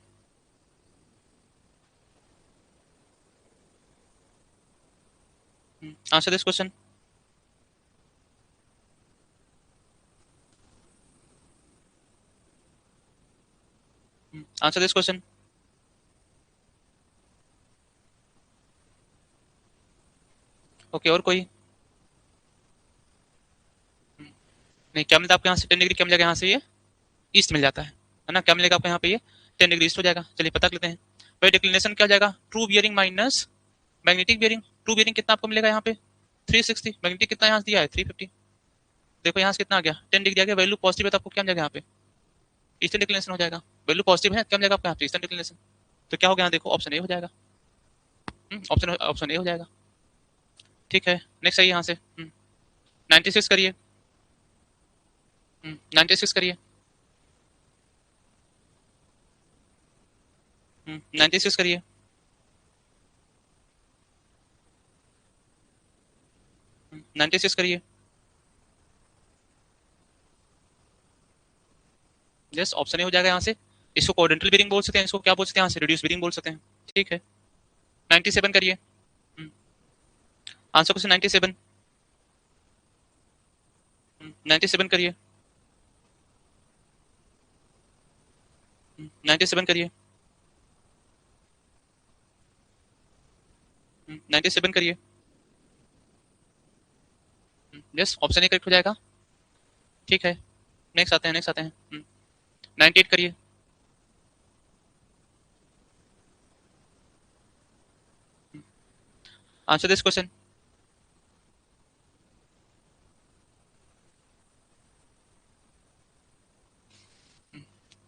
Answer this question. Answer this question. Okay, और कोई? नहीं, क्या मिलता है आपको यहाँ से? 10 डिग्री क्या मिलेगा यहाँ से? ये ईस्ट मिल जाता है ना? क्या मिलेगा आपको यहाँ पे? ये 10 डिग्री ईस्ट हो जाएगा। चलिए पता कर लेते हैं। भाई डिक्लिनेशन क्या हो जाएगा? True bearing minus magnetic bearing. True bearing कितना आपको मिलेगा यहाँ पे? 360। मैग्नेटिक कितना यहाँ से दिया है? 350। देखो यहाँ से कितना आ गया? 10 डिग्री आ गया। वैल्यू पॉजिटिव है तो आपको क्या मिलेगा यहाँ पे? ईस्टर्न डिक्लिनेशन हो जाएगा। वैल्यू पॉजिटिव है, क्या मिलेगा आपको यहाँ पे? Eastern declination. तो क्या हो गया यहाँ? देखो ऑप्शन ए हो जाएगा। ऑप्शन ऑप्शन ए हो जाएगा। ठीक है, नेक्स्ट आइए यहाँ से। 96 करिए। 96 करिए। 96 करिए। 96 करिए। यस, ऑप्शन ए हो जाएगा यहाँ से। इसको कोऑर्डिनेटल बेरिंग बोल सकते हैं, इसको क्या बोल सकते हैं? यहाँ से रिड्यूस बेरिंग बोल सकते हैं। ठीक है, 97 करिए। Answer question 97। 97 करिए। 97 करिए। 97 करिए। यस, ऑप्शन ए करेक्ट हो जाएगा। ठीक है, नेक्स्ट आते हैं, नेक्स्ट आते हैं। 98 करिए। Answer this question.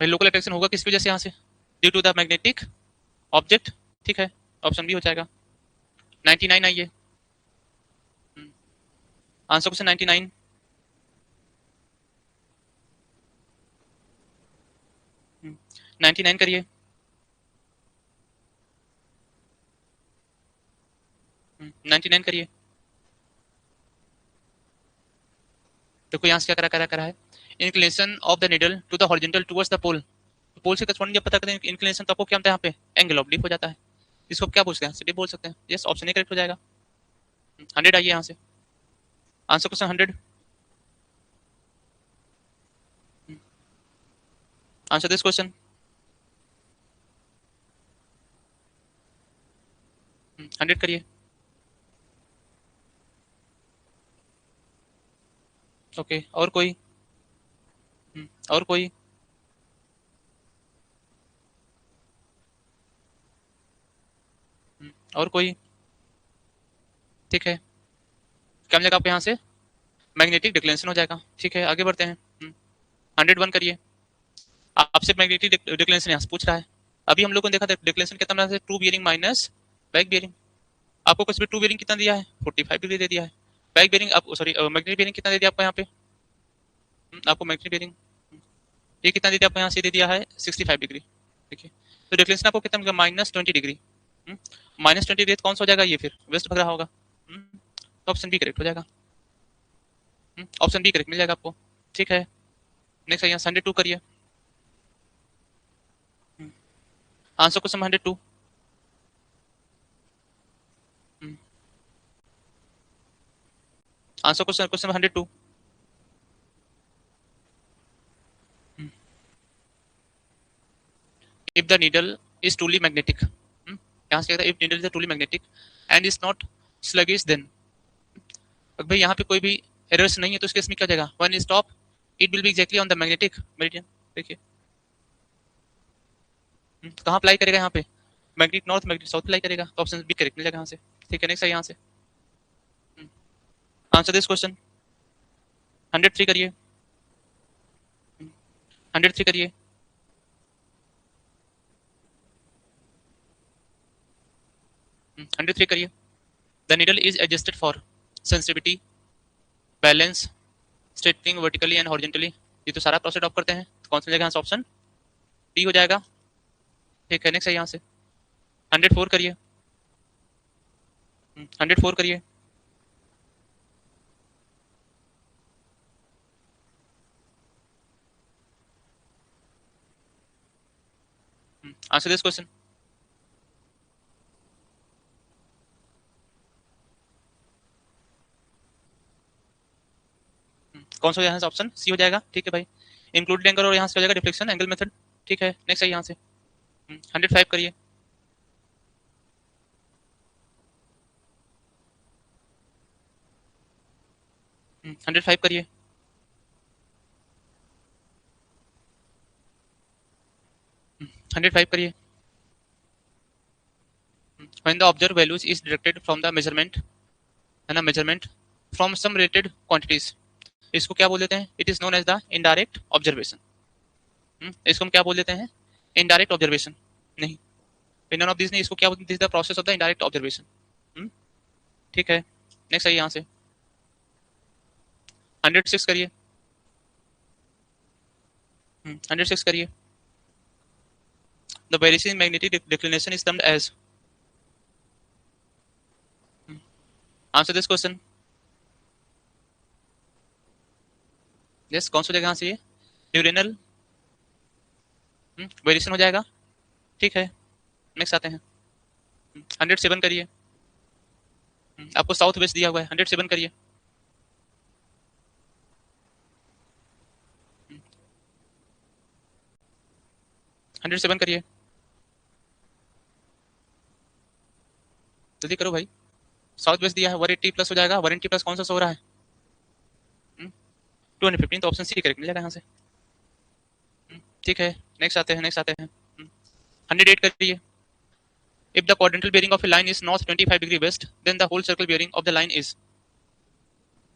भाई लोकल अट्रैक्शन होगा किस वजह से यहाँ से? Due to the magnetic object. ठीक है, ऑप्शन बी हो जाएगा। 99 आइए। Answer question 99। 99 करिए। 99 करिए। देखो यहाँ से क्या करा है, inclination of the needle to the horizontal towards the pole. Pole से करस्पॉन्डिंग जब पता करते हैं इंक्लिनेशन, तो आपको क्या मिलता है यहाँ पे? एंगल ऑब्लिक हो जाता है। इसको क्या पूछते हैं? सिटी बोल सकते हैं। यस, ऑप्शन ए करेक्ट हो जाएगा। 100 आइए यहाँ से। Answer question 100। Answer this question. 100 करिए। ओके, और कोई? और कोई? और कोई? ठीक है, क्या मिलेगा आपको यहाँ से? मैग्नेटिक डिक्लेरेशन हो जाएगा। ठीक है, आगे बढ़ते हैं। 101 करिए। आपसे मैग्नेटिक डिक्लेरेशन यहाँ से पूछ रहा है। अभी हम लोगों ने देखा था डिक्लेरेशन कितना बना था, true bearing minus back bearing. आपको कुछ भी ट्रू बियरिंग कितना दिया है? 45 डिग्री दे दिया है। बैक बियरिंग आप सॉरी मैग्नेटिक बियरिंग कितना दे दिया आपको यहाँ पे? आपको मैग्नेटिक बियरिंग ये कितना दे दिया आपको यहाँ से? दे दिया है 65 डिग्री। देखिए, तो डिक्लेरेशन आपको कितना मिलेगा? -20 डिग्री। -20 डिग्री कौन सा हो जाएगा ये? फिर वेस्ट भग रहा होगा। तो ऑप्शन बी करेक्ट हो जाएगा। ऑप्शन बी करेक्ट मिल जाएगा आपको। ठीक है, नेक्स्ट यहाँ 102 करिए। Answer question 102। Answer question question 102। If the needle is truly magnetic, यहाँ से कहता है if needle is truly magnetic and is not sluggish then. भाई यहाँ पे कोई भी एरर्स नहीं है, तो इसके इसमें क्या हो जाएगा? One stop it will be exactly on the magnetic meridian. देखिए, कहाँ अप्लाई करेगा यहाँ पे? Magnetic north, magnetic south apply करेगा, तो ऑप्शन बी करेक्ट मिल जाएगा यहाँ से। ठीक है, नेक्स्ट है यहाँ से। Answer this question. 103 करिए। 103 करिए। 103 करिए। The needle is adjusted for sensitivity, balance, straightening vertically and horizontally. ये तो सारा प्रोसेस ऑफ करते हैं, तो कौन सा जगह यहाँ से? ऑप्शन डी हो जाएगा। ठीक है, नेक्स्ट है यहाँ से। 104 करिए। 104 करिए। Answer this question. कौन सा यहाँ से? ऑप्शन सी हो जाएगा। ठीक है भाई, इंक्लूडेड एंगल, और यहाँ से हो जाएगा डिफ्लेक्शन एंगल मेथड। ठीक है, नेक्स्ट है यहाँ से। 105 करिए। 105 करिए। 105 करिए। when the observed values is directed from the measurement, है ना, measurement from some related quantities, इसको क्या बोल देते हैं? It is known as the indirect observation. इसको हम क्या बोल देते हैं? Indirect observation. नहीं, नन ऑफ दिस नहीं, इसको क्या बोलते हैं? This the process of the indirect observation. ठीक है, नेक्स्ट आइए यहाँ से। 106 करिए। 106 करिए। The variation in magnetic declination is termed as. Answer this question. Yes, कौन सा जगह यहाँ से? ये ड्यूरेनल वेरिएशन हो जाएगा। ठीक है, नेक्स्ट आते हैं। 107 करिए। आपको साउथ वेस्ट दिया हुआ है, 107 करिए। 107 करिए, जल्दी करो भाई। साउथ वेस्ट दिया है, 180 प्लस हो जाएगा। 180 प्लस कौन सा सो रहा है? 215, तो ऑप्शन सी करेक्ट मिल जाएगा यहाँ से। ठीक है, नेक्स्ट आते हैं, नेक्स्ट आते हैं। 108 करिए। If the quadrantal bearing of a line is north 25 degree west, then the whole circle bearing of the line is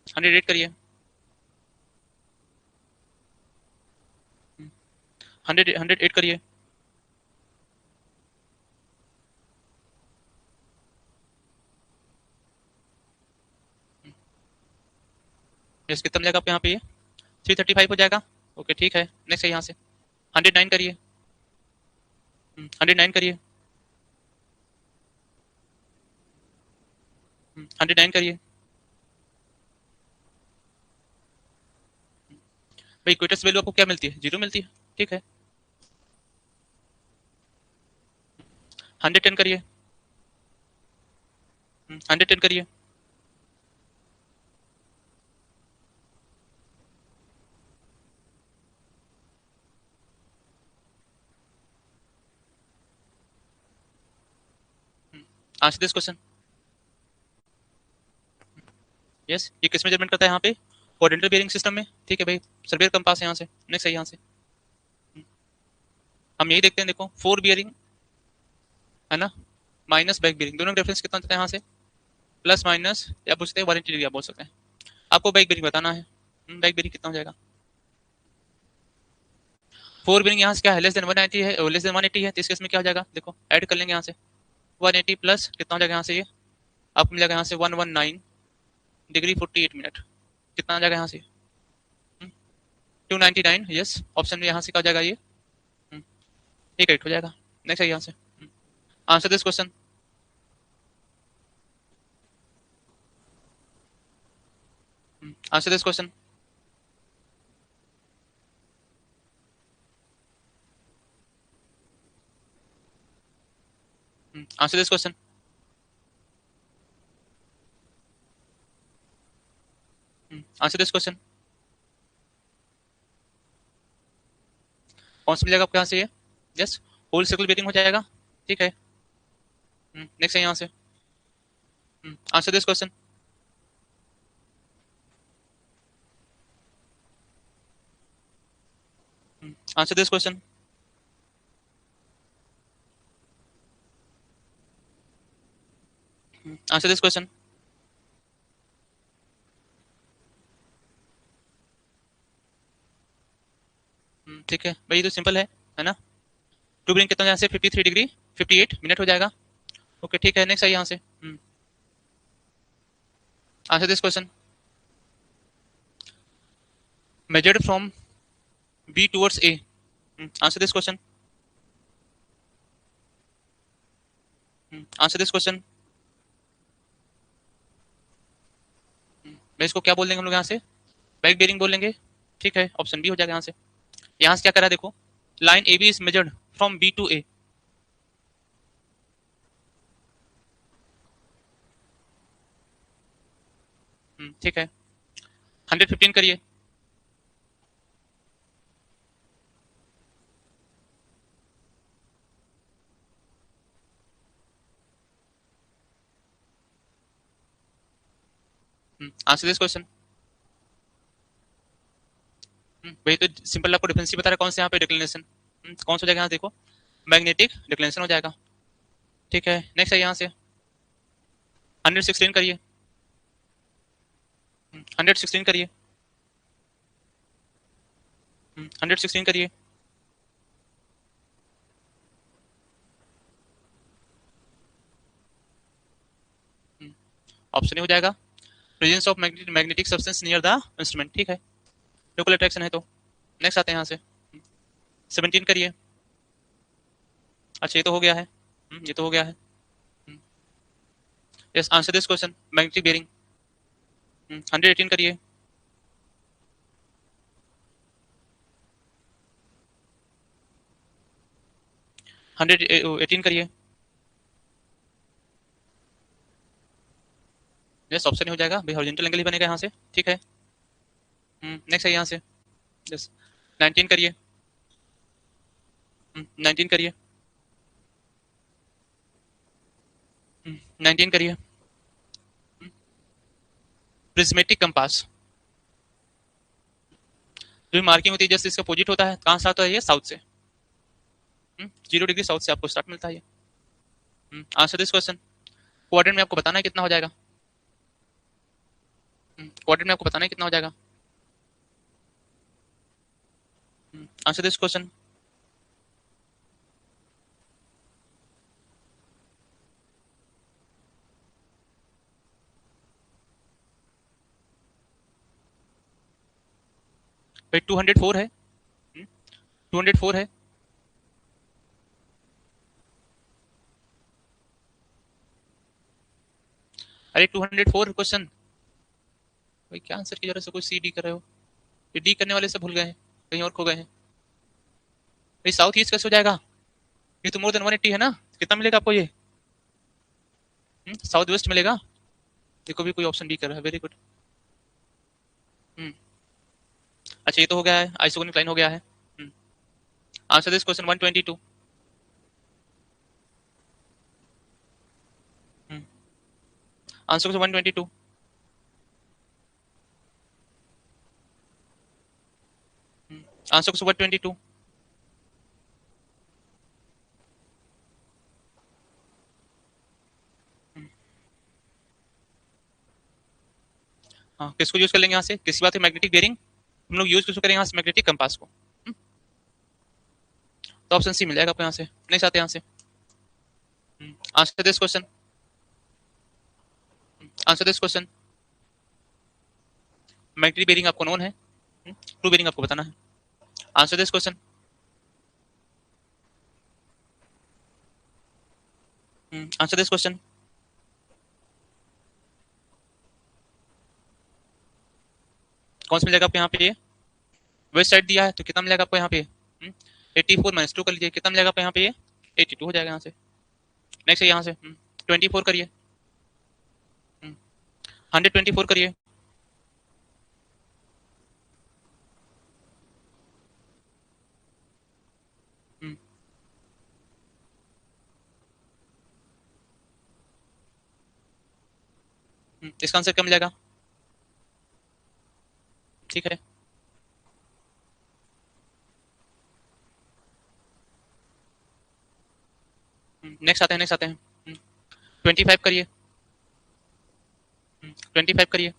108 करिए। 108 करिए। यस, कितना मिल जाएगा आपको यहाँ पे? ये 335 हो जाएगा। ओके ठीक है, नेक्स्ट है यहाँ से। 109 करिए। 109 करिए। 109 करिए। भाई इक्वेटर्स वैल्यू आपको क्या मिलती है? 0 मिलती है। ठीक है, 110 करिए। 110 करिए। Answer this question. यस, ये किस मेजरमेंट करता है यहाँ पे? क्वाड्रेंटल बेयरिंग सिस्टम में। ठीक है भाई, सर्वेयर कंपास है यहाँ से। नेक्स्ट है यहाँ से। हम यही देखते हैं, देखो 4 बियरिंग है ना, माइनस बैक बियरिंग, दोनों का डिफरेंस कितना होता है यहाँ से? प्लस माइनस, या पूछते हैं 180 डिग्री आप बोल सकते हैं। आपको बैक बियरिंग बताना है। बैक बियरिंग कितना हो जाएगा? 4 बियरिंग यहाँ से क्या है? लेस देन 190 है, लेस देन 180 है, तो इस केस में क्या हो जाएगा? देखो ऐड कर लेंगे यहाँ से। 180 प्लस कितना हो जाएगा यहाँ से? ये आपको मिलेगा यहाँ से 119 डिग्री 48 मिनट। कितना आ जाएगा यहाँ से? 299। यस, ऑप्शन में यहाँ से क्या हो जाएगा? ये ठीक है, हो जाएगा। नेक्स्ट है यहाँ से। Answer this question. Answer this question. Answer this question. Answer this question. कौन सा मिलेगा आपको यहाँ से? ये यस, होल सर्कल बेरिंग हो जाएगा। ठीक है, नेक्स्ट है यहाँ से। Answer this question. Answer this question. Answer this question. ठीक है भाई, ये तो सिंपल है ना। टू बियरिंग कितना यहाँ से? 53 डिग्री 58 मिनट हो जाएगा। ओके ठीक है, नेक्स्ट है यहाँ से। Answer this question. Measured from be towards a. Answer this question. Answer this question. मैं इसको क्या बोल देंगे हम लोग यहाँ से? बैक बेरिंग बोल लेंगे। ठीक है, ऑप्शन बी हो जाएगा यहाँ से। यहाँ से क्या करा देखो, line A B is measured from B to A. ठीक है, 115 करिए। Answer this question. भाई तो सिंपल आपको डिफरेंस ही बता रहा है, कौन से यहाँ पे डिक्लिनेशन। कौन सा हो जाएगा यहाँ देखो? मैग्नेटिक डिक्लिनेशन हो जाएगा। ठीक है, नेक्स्ट है यहाँ से। 116 करिए। 116 करिए। 116 करिए। ऑप्शन हो जाएगा presence of magnetic substance near the instrument. ठीक है, लोकल अट्रैक्शन है तो। नेक्स्ट आते हैं यहाँ से। 17 करिए। अच्छा, ये तो हो गया है। ये तो हो गया है। Yes, answer this question. Magnetic bearing. 118 करिए। 118 करिए। यस, ऑप्शन हो जाएगा भाई, हॉरिजॉन्टल एंगल ही बनेगा यहाँ से। ठीक है, नेक्स्ट है यहाँ से। यस, 19 करिए। 19 करिए। 19 करिए। Prismatic compass. जो भी मार्किंग होती है जस्ट इसका अपोजिट होता है, कहाँ से आता है ये, साउथ से। 0 डिग्री साउथ से आपको स्टार्ट मिलता है ये। Answer this question. क्वाड्रेंट में आपको बताना है कितना हो जाएगा। क्वाड्रेंट में आपको बताना है कितना हो जाएगा। Answer this question. भाई 204 है। 204 है। अरे 204 क्वेश्चन। भाई क्या आंसर की जरूरत से कोई सी डी कर रहे हो, ये डी करने वाले से भूल गए हैं, कहीं और खो गए हैं। भाई साउथ ईस्ट कैसे हो जाएगा, ये तो मोर देन 180 है ना, कितना मिलेगा आपको ये। साउथ वेस्ट मिलेगा। देखो भी कोई ऑप्शन डी कर रहा है, वेरी गुड। अच्छा ये तो हो गया है, आइसोकोनिक लाइन हो गया है। Answer this question 122। Answer question 122। Answer question 122। हाँ किसको यूज कर लेंगे यहाँ से, किसी बात है मैग्नेटिक बेरिंग, हम लोग यूज किसको करेंगे यहाँ से, मैग्नेटिक कंपास को। तो ऑप्शन सी मिल जाएगा आपको यहाँ से, नहीं चाहते यहाँ से। Answer this question. Answer this question. Magnetic bearing आपको नोन है, ट्रू बेरिंग आपको बताना है। Answer this question. Answer this question. कौन सा मिलेगा आपको यहाँ पे, वेस्ट साइड दिया है तो कितना मिलेगा आपको यहाँ पे। 84 - 2 कर लीजिए, कितना मिलेगा आपको यहाँ पे ये, 82 हो जाएगा यहाँ से। नेक्स्ट है यहाँ से 24 करिए। 124 करिए। हम्म, इसका आंसर क्या मिलेगा। ठीक है। नेक्स्ट आते हैं, नेक्स्ट आते हैं। 25 करिए। 25 करिए।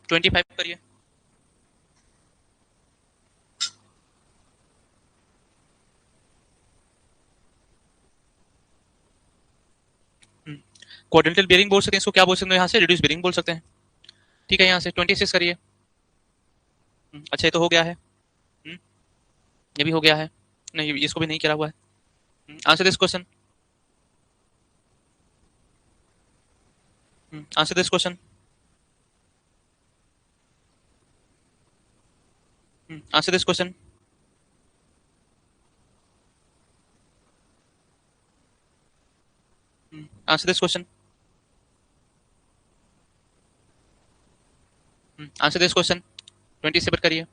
25 करिए। क्वाड्रेंटल बेरिंग बोल सकते हैं इसको, क्या बोल सकते हैं यहाँ से, रिड्यूस बेरिंग बोल सकते हैं। ठीक है, यहाँ से 26 करिए। अच्छा ये तो हो गया है। ये भी हो गया है, नहीं इसको भी नहीं करा हुआ है। Answer this question. Answer this question. Answer this question. Answer this question. Answer this question. 27 करिए।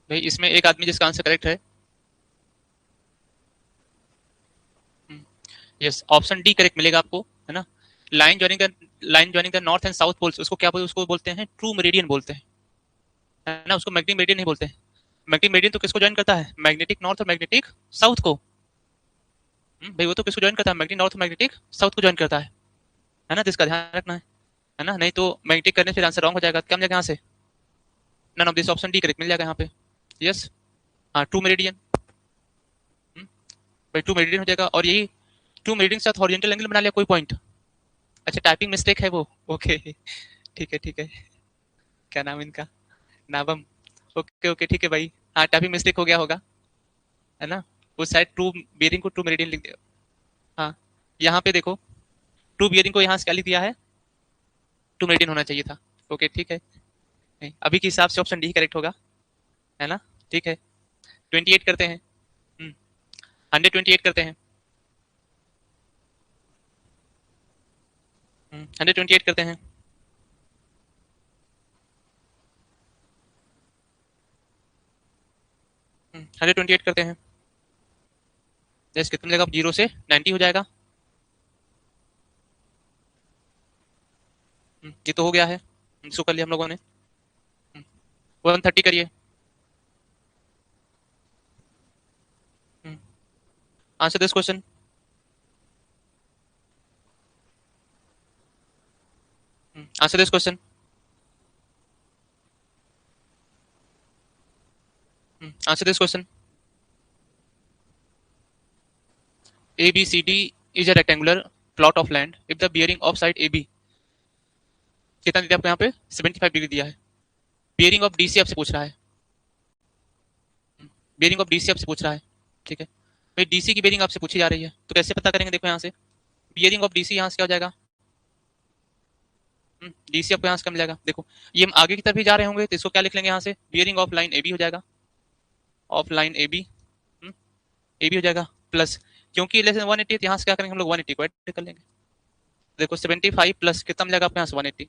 भाई इसमें एक आदमी जिसका आंसर करेक्ट है, यस ऑप्शन डी करेक्ट मिलेगा आपको, है ना। Line joining the north and south poles, उसको क्या बोलते हैं, उसको बोलते हैं ट्रू मेरिडियन बोलते हैं, है ना। उसको मैग्नेटिक मेरिडियन नहीं बोलते हैं। मैग्नेटिक मेरिडियन तो किसको ज्वाइन करता है, मैग्नेटिक नॉर्थ और मैग्नेटिक साउथ को। भाई वो तो किसको ज्वाइन करता है, मैग्नेटिक नॉर्थ और मैग्नेटिक साउथ को ज्वाइन करता है ना। तो इसका ध्यान रखना है ना, नहीं तो मैग्नेटिक करने फिर आंसर रॉन्ग हो जाएगा। क्या मिलेगा यहाँ से, none of this, option D correct मिल जाएगा यहाँ पे। यस, हाँ ट्रू मेरिडियन। भाई ट्रू मेरिडियन हो जाएगा, और यही ट्रू मेरिडियन के साथ हॉरिजॉन्टल एंगल बना लिया कोई पॉइंट। अच्छा टाइपिंग मिस्टेक है वो, ओके ठीक है ठीक है। क्या नाम इनका, नाबम। ओके ओके ठीक है भाई, हाँ टाइपिंग मिस्टेक हो गया होगा, है ना। उस साइड ट्रू बियरिंग को ट्रू मेरिडियन लिख दिया। हाँ यहाँ पे देखो, ट्रू बियरिंग को यहाँ से क्या लिख दिया है, ट्रू मेरिडियन होना चाहिए था। ओके ठीक है, नहीं अभी के हिसाब से ऑप्शन डी करेक्ट होगा, है ना। ठीक है 28 करते हैं। 128 करते हैं। 128 करते हैं। 128 करते हैं। जैसे कितना मिलेगा, 0 से 90 हो जाएगा। ये तो हो गया है, इसको कर लिया हम लोगों ने। 130 करिए। Answer this question. Answer this question. Answer this question. A B C D is a rectangular plot of land if the bearing of side A B, कितना दिया आपको यहाँ पे 75 डिग्री दिया है। बियरिंग ऑफ डी सी आपसे पूछ रहा है, बियरिंग ऑफ डी सी आपसे पूछ रहा है, ठीक है। भाई डी सी की बियरिंग आपसे पूछी जा रही है, तो कैसे पता करेंगे, देखो यहाँ से बियरिंग ऑफ डी सी यहाँ से क्या हो जाएगा, डी सी आपको यहाँ से क्या मिलेगा, देखो ये हम आगे की तरफ ही जा रहे होंगे तो इसको क्या लिख लेंगे यहाँ से, bearing of line A B हो जाएगा, of line A B, A B हो जाएगा प्लस, क्योंकि लेस देन 180 यहाँ से क्या करेंगे हम लोग 180 को ऐड कर लेंगे। देखो 75 प्लस कितना मिलेगा आपको यहाँ से 180,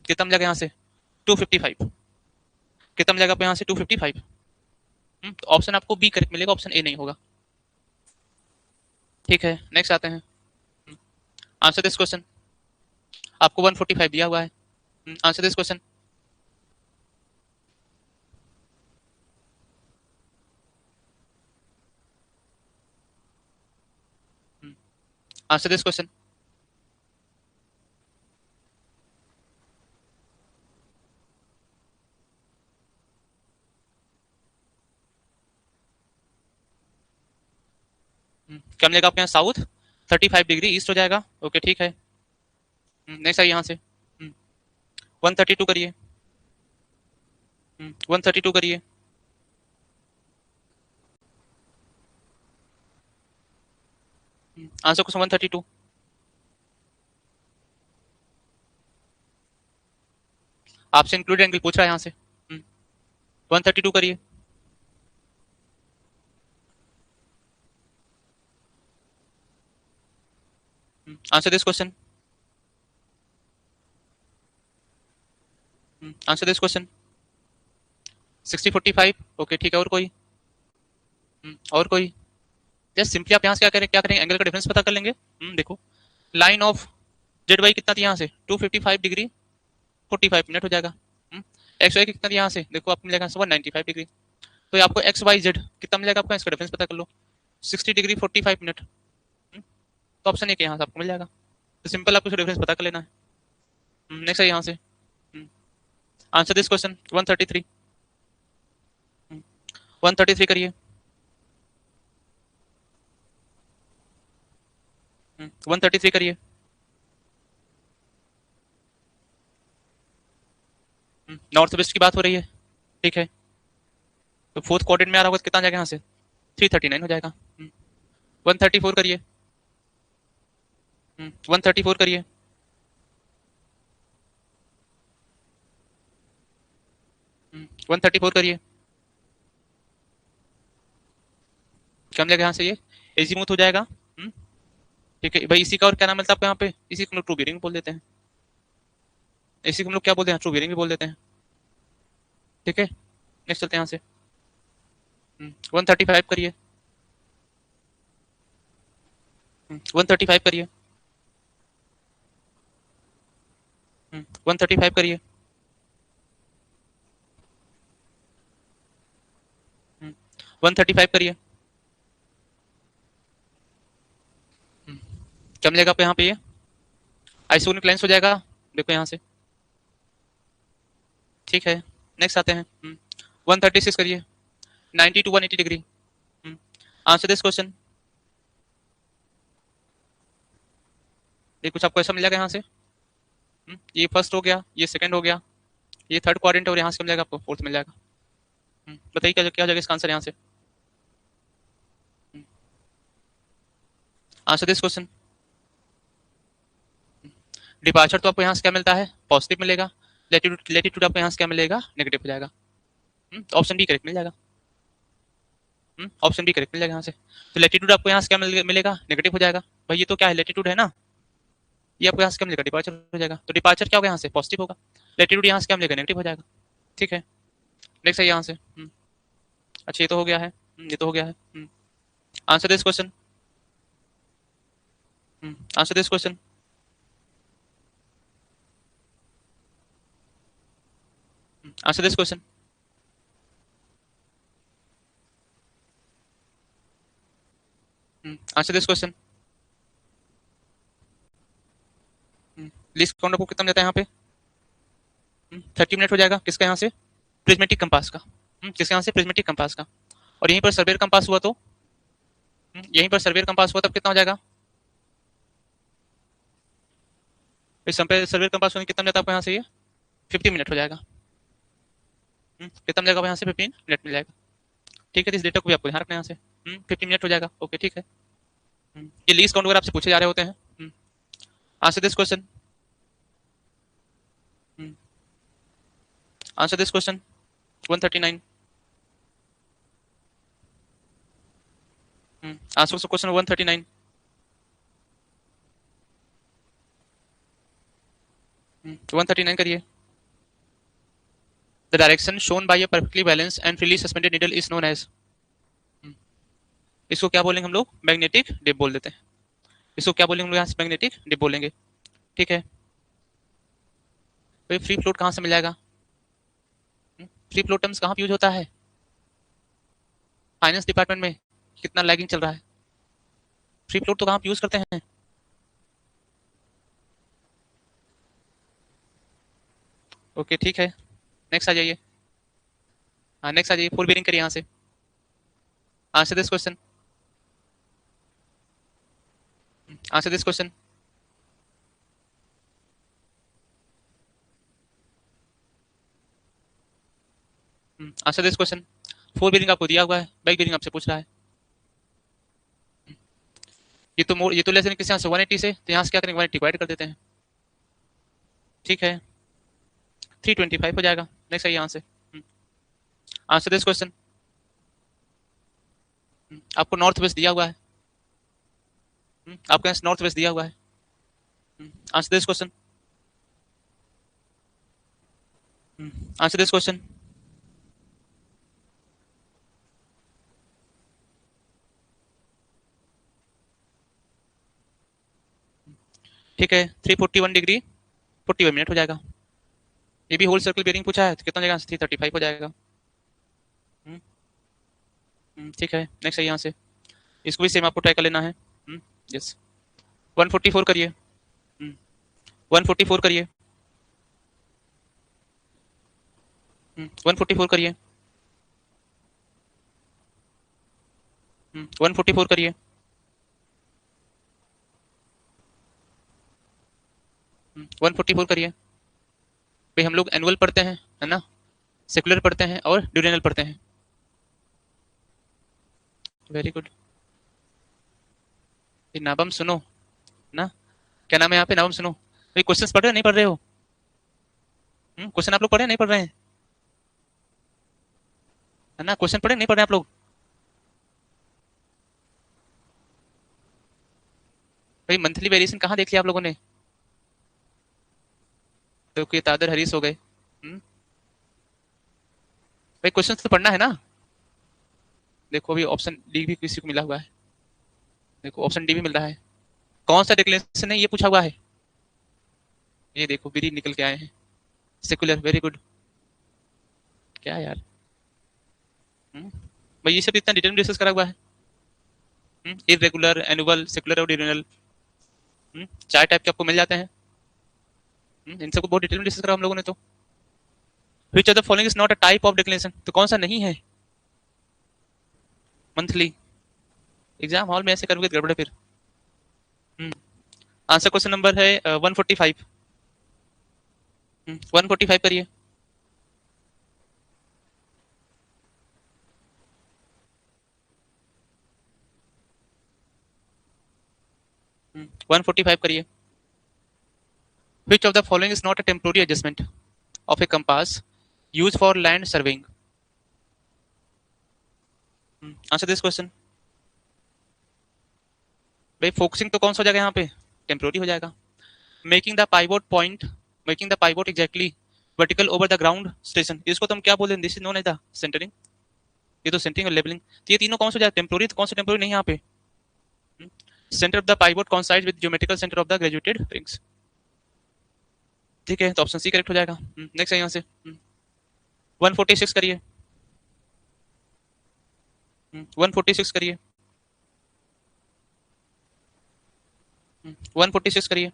कितना मिलेगा यहाँ से 255, कितना मिलेगा आपको यहाँ से 255। तो ऑप्शन आपको बी करेक्ट मिलेगा, ऑप्शन ए नहीं होगा, ठीक है। नेक्स्ट आते हैं, आंसर दिस क्वेश्चन। आपको 145 दिया हुआ है, answer this question. Answer this question. क्या मिलेगा आपके यहाँ, साउथ 35 डिग्री ईस्ट हो जाएगा, ओके ठीक है। नेक्स्ट आइए यहाँ से, 132 करिए, 132 करिए, आंसर क्वेश्चन 132। आपसे इंक्लूड एंगल पूछ रहा है यहाँ से, 132 करिए, answer this question, answer this question. 6045, okay ठीक है। और कोई, और कोई, जस्ट सिंपली आप यहाँ से क्या करेंगे, एंगल का डिफरेंस पता कर लेंगे। देखो लाइन ऑफ जेड वाई कितना थी यहाँ से 255 डिग्री 45 मिनट हो जाएगा। एक्स वाई कितना थी यहाँ से, देखो आपको मिलेगा 195 डिग्री, तो ये आपको एक्स वाई जेड कितना मिलेगा आपका, इसका डिफरेंस पता कर लो, 60 डिग्री 45 मिनट। तो ऑप्शन ए के यहाँ से आपको मिल जाएगा, तो सिंपल आपको डिफरेंस पता कर लेना है। नेक्स्ट है यहाँ से, आंसर दिस क्वेश्चन 133, 133 करिए, 133 करिए, नॉर्थ वेस्ट की बात हो रही है, ठीक है। तो फोर्थ क्वाड्रेंट में आ रहा होगा तो कितना जाएगा यहाँ से 339 हो जाएगा। 134 करिए, 134 करिए, 134 करिए, क्या मिलेगा यहाँ से, ये एजीमुथ हो जाएगा, ठीक है भाई। इसी का और क्या नाम मिलता है आपको यहाँ पे, इसी को हम लोग ट्रू बियरिंग बोल देते हैं, इसी को हम लोग क्या बोलते हैं, ट्रू बियरिंग भी बोल देते हैं, ठीक है। नेक्स्ट चलते हैं यहाँ से, 135 करिए, 135 करिए, 135 करिए, 135 करिए, क्या मिलेगा आपको यहाँ पे, ये आइसोनिक लेंस हो जाएगा, देखो यहाँ से, ठीक है। नेक्स्ट आते हैं, 136 करिए, 90 to 180 degree, answer this question. ये कुछ आपको ऐसा मिल जाएगा यहाँ से, ये फर्स्ट हो गया, ये सेकंड हो गया, ये थर्ड क्वाड्रेंट और यहाँ से मिल जाएगा आपको फोर्थ मिल जाएगा। बताइए क्या क्या हो जाएगा इसका आंसर यहाँ से, आंसर दिस क्वेश्चन। डिपार्चर तो आपको यहाँ से क्या मिलता है, पॉजिटिव मिलेगा, लेटीट्यूड लेटीट्यूड आपको यहाँ से क्या मिलेगा, नेगेटिव हो जाएगा। ऑप्शन बी करेक्ट मिल जाएगा, ऑप्शन बी करेक्ट मिल जाएगा यहाँ से। तो लेटीट्यूड आपको यहाँ से क्या मिलेगा, नेगेटिव हो जाएगा। भाई ये तो क्या है, लेटीट्यूड है ना, ये आपको यहाँ से क्या मिलेगा, डिपार्चर हो जाएगा। तो डिपार्चर क्या होगा यहाँ से, पॉजिटिव होगा, लेटीट्यूड यहाँ से क्या मिलेगा, नेगेटिव हो जाएगा, ठीक है। नेक्स्ट है यहाँ से, अच्छा ये तो हो गया है, ये तो हो गया है। Answer this question, answer this question. Answer this question. Answer this question. Least count आपको कितना मिलता है यहाँ पे? 30 मिनट हो जाएगा। किसका यहाँ से? प्रिज्मेटिक कंपास का। किसके यहाँ से? प्रिज्मेटिक कंपास का। और यहीं पर सर्वेयर कंपास हुआ तो यहीं पर सर्वेयर कंपास हुआ तब कितना हो जाएगा? इस सर्वेयर कंपास होने कितना मिलता है आपको यहाँ से? ये 50 मिनट हो जाएगा। कितना मिलेगा यहाँ से? 15 मिनट मिल जाएगा। ठीक है, इस डेटा को भी आपको ध्यान रखना है यहाँ से। 50 मिनट हो जाएगा। ओके ठीक है। ये लीस्ट काउंट वगैरह आपसे पूछे जा रहे होते हैं। Answer this question. Answer this question. 139। Answer question 139। 139 करिए। The direction shown by a perfectly balanced and freely suspended needle is known as. इसको क्या बोलेंगे हम लोग? मैग्नेटिक डिप बोल देते हैं। इसको क्या बोलेंगे हम लोग यहाँ से? मैग्नेटिक डिप बोलेंगे। ठीक है। तो फ्री फ्लोट कहाँ से मिल जाएगा? फ्री फ्लोट टर्म्स कहाँ पे यूज होता है? फाइनेंस डिपार्टमेंट में। कितना लैगिंग चल रहा है? फ्री फ्लोट तो कहाँ पे यूज करते हैं? ओके ठीक है। नेक्स्ट आ जाइए। हाँ नेक्स्ट आ जाइए। फुल बेरिंग करिए यहाँ से। Answer this question. Answer this question. Answer this question. Full bearing आपको दिया हुआ है, बैक बेरिंग आपसे पूछ रहा है। ये तो लेसन किस यहाँ से? 180 से। तो यहाँ से क्या करेंगे? 180 डिवाइड कर देते हैं। ठीक है। 325 हो जाएगा। नेक्स्ट आइए यहाँ से। Answer this question. आपको नॉर्थ वेस्ट दिया हुआ है। आपके यहाँ नॉर्थ वेस्ट दिया हुआ है। Answer this question. Answer this question. ठीक है। 341 डिग्री 41 मिनट हो जाएगा। ये भी होल सर्कल बेरिंग पूछा है तो कितना जाएगा? 335 हो जाएगा। ठीक है। नेक्स्ट है यहाँ से। इसको भी सेम आपको ट्राई कर लेना है। यस। 144 करिए। 144 करिए। 144 करिए। 144 करिए। 144 करिए। भाई हम लोग एनुअल पढ़ते हैं, है ना? सेकुलर पढ़ते हैं और ड्यूरेनल पढ़ते हैं। Very good. नाबम सुनो ना। क्या नाम है यहाँ पे? नाबम सुनो। भाई क्वेश्चंस पढ़ रहे हो नहीं पढ़ रहे हो? क्वेश्चन आप लोग पढ़े नहीं पढ़ रहे हैं? है ना? क्वेश्चन पढ़े नहीं पढ़ रहे हैं आप लोग? भाई मंथली वेरिएशन कहाँ देख लिया आप लोगों ने? तो ये तादर हरीस हो गए। भाई क्वेश्चन तो पढ़ना है ना। देखो अभी ऑप्शन डी भी किसी को मिला हुआ है। देखो ऑप्शन डी भी मिल रहा है। कौन सा डिक्लेरेशन है ये पूछा हुआ है? ये देखो बिरी निकल के आए हैं। सेकुलर। Very good. क्या यार। भाई ये सब इतना डिटेल में डिस्कस करा हुआ है। इरेगुलर, एनुअल, सेकुलर और डिरेनल। 4 टाइप के आपको मिल जाते हैं। इन सबको बहुत डिटेल में डिस्कस करा हम लोगों ने तो। Which of the following is not a type of declaration? तो कौन सा नहीं है? मंथली। एग्जाम हॉल में ऐसे करोगे तो गड़बड़ है फिर। आंसर क्वेश्चन नंबर है 145। 145 करिए। 145 करिए। Which of the following is not a temporary adjustment of A compass use for land surveying? Answer this question. भाई फोकसिंग तो कौन सा हो जाएगा यहाँ पे? टेम्पोररी हो जाएगा। Making the pivot point, making the pivot exactly vertical over the ground station, इसको तो हम क्या बोले? This is known as the centring. ये तो सेंटरिंग और लेबलिंग। तो ये तीनों कौन सा हो जाएगा? टेम्पोररी। तो कौन सा टेम्पोररी नहीं यहाँ पे? Centre of the pivot coincides with geometrical center of the graduated rings। ठीक है, तो ऑप्शन सी करेक्ट हो जाएगा। नेक्स्ट है यहाँ से। 146 करिए। 146 करिए। 146 करिए।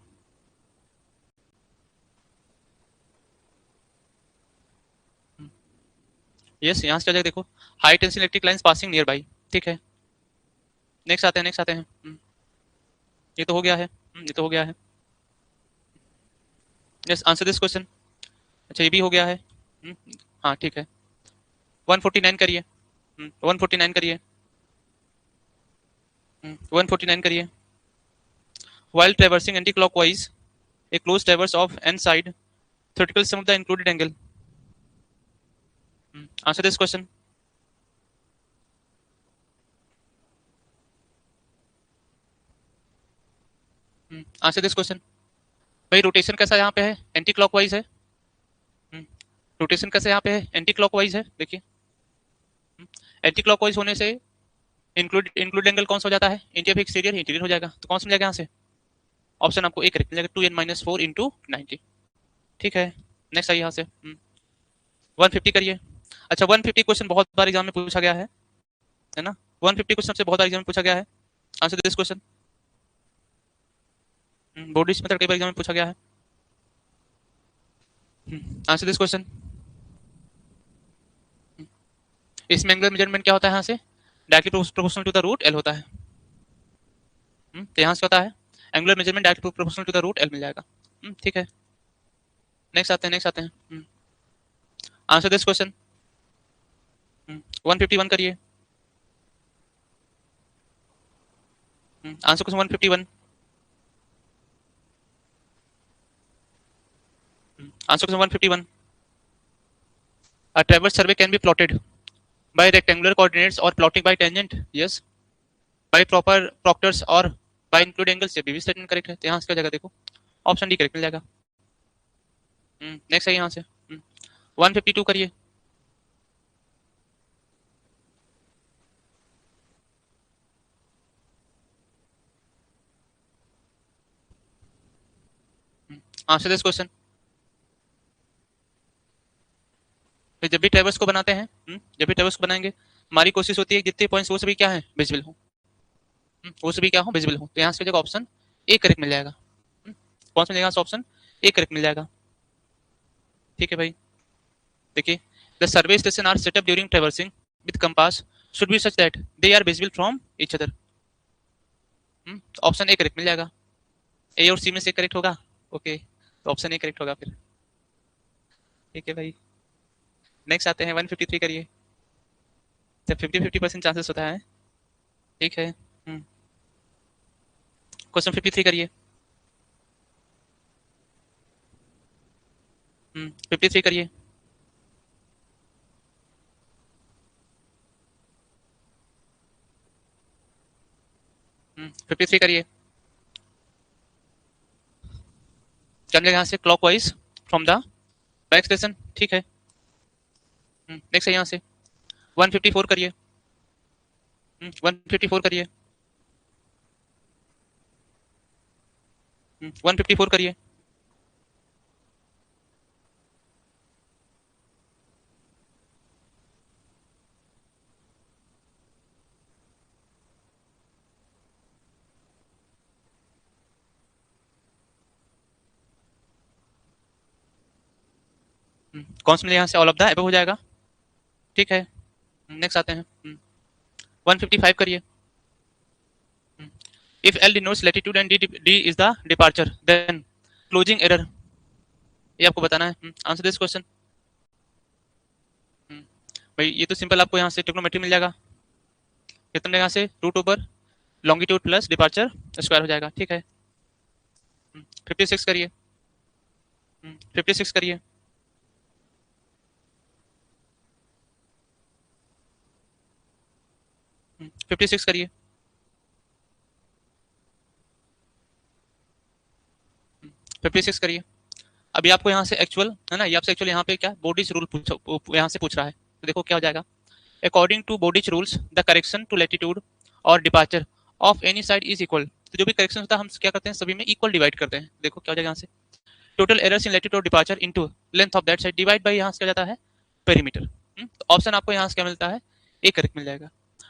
यस, यहाँ से क्या हो जाएगा देखो, high tension electric lines passing near by. ठीक है, नेक्स्ट आते हैं, नेक्स्ट आते हैं। ये तो हो गया है। ये तो हो गया है। Yes, answer this question. अच्छा, ये भी हो गया है। हाँ ठीक है। 149 करिए। 149 करिए। 149 करिए। While traversing anti-clockwise, a closed traverse of n side theoretical sum of the included angle. Answer this question. Answer this question. भाई रोटेशन कैसा यहाँ पे है, एंटी क्लॉकवाइज है। रोटेशन कैसा यहाँ पे है, एंटी क्लॉकवाइज है। देखिए, एंटी क्लॉकवाइज होने से इंक्लूड एंगल कौन सा हो जाता है, इंटीरियर एक्सटीरियर, इंटीरियर हो जाएगा। तो कौन सा मिल जाएगा यहाँ से, ऑप्शन आपको एक करेक्ट मिलेगा, 2n-4 इंटू 90। ठीक है, नेक्स्ट आइए यहाँ से। 150 करिए। अच्छा, 150 क्वेश्चन बहुत बार एग्जाम में पूछा गया है ना। 150 क्वेश्चन से बहुत बार एग्जाम में पूछा गया है। Answer this question. Bowditch method कई बार एग्जाम में पूछा गया है। Answer this question. इसमें एंगुलर मेजरमेंट क्या होता है, यहाँ से directly proportional to the root L होता है। तो यहाँ से होता है angular measurement directly proportional to the root L मिल जाएगा। ठीक है, नेक्स्ट आते हैं, नेक्स्ट आते हैं। Answer this question. 151 करिए। Answer question 151। Answer question 151। A traverse survey can be plotted by rectangular coordinates or plotting by tangent, yes, by proper proctors or by include angles। ये भी स्टेटमेंट करेक्ट है। तो यहाँ से क्या जाएगा देखो, ऑप्शन डी करेक्ट मिल जाएगा। नेक्स्ट है यहाँ से। 152 करिए। Answer this question. जब भी ट्रेवर्स को बनाते हैं, जब भी ट्रेवर्स को बनाएंगे, हमारी कोशिश होती है जितने पॉइंट्स वो सभी क्या है, विजिबल हो। वो सभी क्या हो, विजिबल हो। तो यहाँ से जगह ऑप्शन ए करेक्ट मिल जाएगा। कौन सा मिलेगा, ऑप्शन ए करेक्ट मिल जाएगा। ठीक है भाई, देखिए, the survey station are setup during traversing with compass should be such that they are visible from each other. Option A correct मिल जाएगा। ए और सी में से करेक्ट होगा। ओके, तो ऑप्शन ए करेक्ट होगा फिर। ठीक है भाई, नेक्स्ट आते हैं। 153 करिए। जब 50-50% चांसेस होता है। ठीक है, क्वेश्चन 53 करिए। 53 करिए। 53 करिए। क्या मिलेगा यहाँ से, clockwise from the back station. ठीक है, नेक्स्ट है यहाँ से 154 करिए। 154 करिए। 154 करिए। कौन सा मिलेगा यहाँ से, ऑल ऑफ द एबव हो जाएगा। ठीक है, नेक्स्ट आते हैं। 155 करिए। If L denotes latitude and D is the departure then closing error, ये आपको बताना है। Answer this question. भाई ये तो सिंपल, आपको यहाँ से ट्रिग्नोमेट्री मिल जाएगा। कितना मिलेगा यहाँ से, root over longitude plus departure square हो जाएगा। ठीक है, 56 करिए। 56 करिए। 56 करिए। 56 करिए। अभी आपको यहाँ से एक्चुअल है ना, ये आपसे एक्चुअल यहाँ पे क्या बोडिच रूल यहाँ से पूछ रहा है। तो देखो क्या हो जाएगा, according to Bowditch rules the correction to latitude और departure of any side is equal. तो जो भी करेक्शन होता है हम क्या करते हैं, सभी में इक्वल डिवाइड करते हैं। देखो क्या हो जाएगा यहाँ से, टोटल एरर्स इन लैटिट्यूड और departure into length of that side divide by, यहाँ से क्या जाता है पेरीमीटर। तो ऑप्शन आपको यहाँ से क्या मिलता है, ए करेक्ट मिल जाएगा।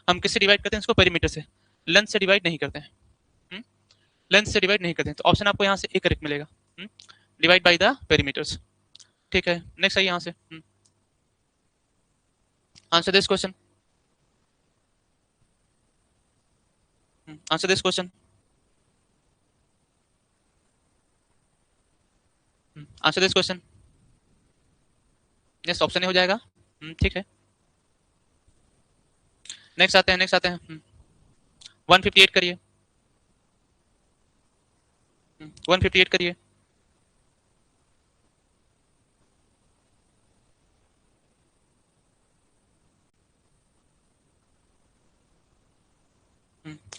हम किससे डिवाइड करते हैं इसको, पेरीमीटर से, लेंथ से डिवाइड नहीं करते हैं, लेंथ से डिवाइड नहीं करते हैं, तो ऑप्शन आपको यहाँ से ए करेक्ट मिलेगा, डिवाइड बाय द पेरीमीटर्स। ठीक है, नेक्स्ट आइए यहाँ से, answer this question, answer this question, answer this question. Yes, option A हो जाएगा। ठीक है, नेक्स्ट आते हैं, नेक्स्ट आते हैं, 158 करिए, 158 करिए,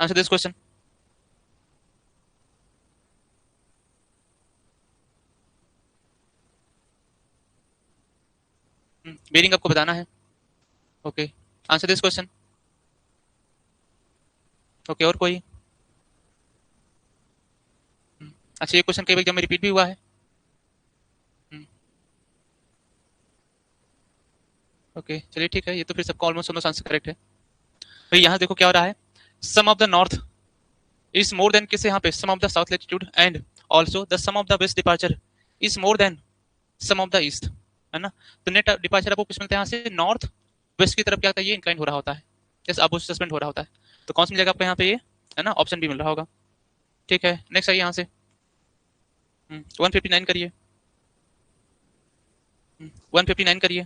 आंसर दिस क्वेश्चन। बेरिंग आपको बताना है, okay, answer this question. Okay, और कोई? अच्छा, ये क्वेश्चन कई एग्जाम में रिपीट भी हुआ है। ओके, चलिए ठीक है, ये तो फिर सबका ऑलमोस्ट दोनों आंसर करेक्ट है। भाई यहाँ देखो क्या हो रहा है, sum of the north is more than, किस यहाँ पे, sum of the south latitude, and also the sum of the west departure is more than sum of the east, है ना। तो नेट डिपार्चर आपको किस मिलता है यहाँ से, नॉर्थ वेस्ट की तरफ क्या होता है, ये इंक्लाइन हो रहा होता है, जैसे अब सस्पेंड हो रहा होता है। तो कौन सा मिल जाएगा आपको यहाँ पे, ये है ना, ऑप्शन भी मिल रहा होगा। ठीक है, नेक्स्ट आइए यहाँ से, 159 करिए, 159 करिए,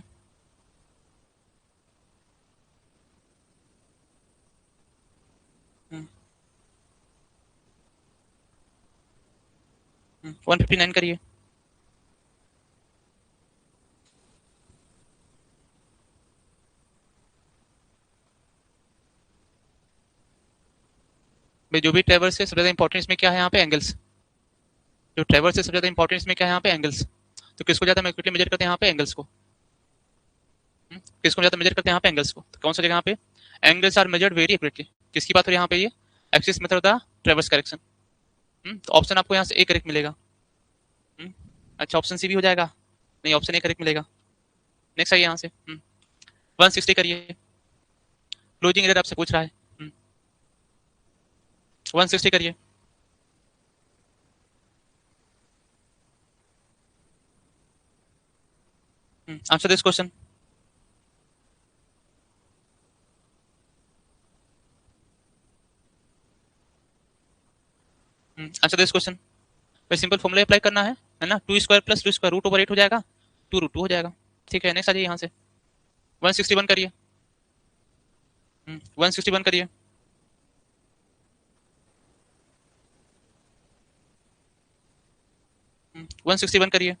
159 करिए। भाई जो भी ट्रेवर्स है सबसे ज्यादा इंपॉर्टेंस में क्या है यहाँ पे, एंगल्स। जो ट्रेवर्स है सबसे ज्यादा इंपॉर्टेंस में क्या है यहाँ पे, एंगल्स। तो किसको ज्यादा एक्यूरेटली मेजर करते हैं यहाँ पे, एंगल्स को। किसको ज्यादा मेजर करते हैं यहाँ पे, एंगल्स को। तो कौन सा जगह यहाँ पे, angles are measured very accurately. किसकी बात हो रही है यहाँ पे, ये axis method of the traverse correction. तो ऑप्शन आपको यहाँ से ए करेक्ट मिलेगा। अच्छा, ऑप्शन सी भी हो जाएगा, नहीं, ऑप्शन ए करेक्ट मिलेगा। नेक्स्ट आइए यहाँ से, 160 करिए, क्लोजिंग एरर आपसे पूछ रहा है, 160 करिए, answer this question. Answer this question. भाई सिंपल फॉर्मूला अप्लाई करना है ना, 2 square plus 2 square root over 8 हो जाएगा, 2 रूट 2 हो जाएगा। ठीक है, नेक्स्ट आ जाइए यहाँ से, 161 करिए, 161 करिए, 161 करिए,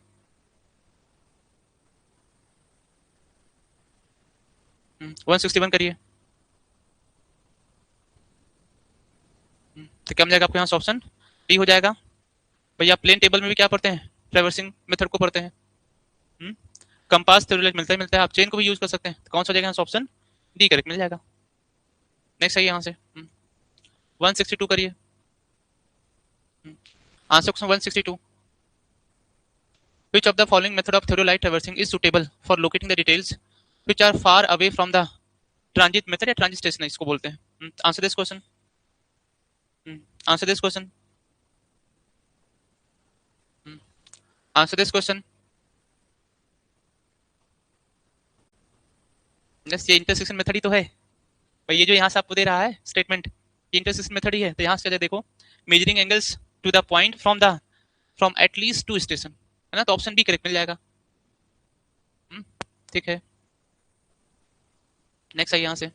161 करिए। तो क्या मिल जाएगा आपको यहाँ से, ऑप्शन डी हो जाएगा। भैया प्लेन टेबल में भी क्या पढ़ते हैं, ट्रेवर्सिंग मेथड को पढ़ते हैं, कंपास थ्योरी मिलता है, मिलता है, आप चेन को भी यूज कर सकते हैं। तो कौन सा जाएगा यहाँ से, ऑप्शन डी करेक्ट मिल जाएगा। नेक्स्ट आइए यहाँ से, 162 करिए, answer question 162, which of the following method of theodolite traversing is suitable for locating the details which are far away from the transit method या transit station इसको बोलते हैं। Answer this question, answer this question, answer this question. Yes, ये इंटरसेक्शन मेथड ही तो है भाई, ये जो यहाँ से आपको दे रहा है स्टेटमेंट, ये इंटरसेक्शन मेथड ही है। तो यहाँ से देखो, measuring angles to the point from at least 2 station, है ना, तो ऑप्शन डी करेक्ट मिल जाएगा। ठीक है, नेक्स्ट आइए यहाँ से,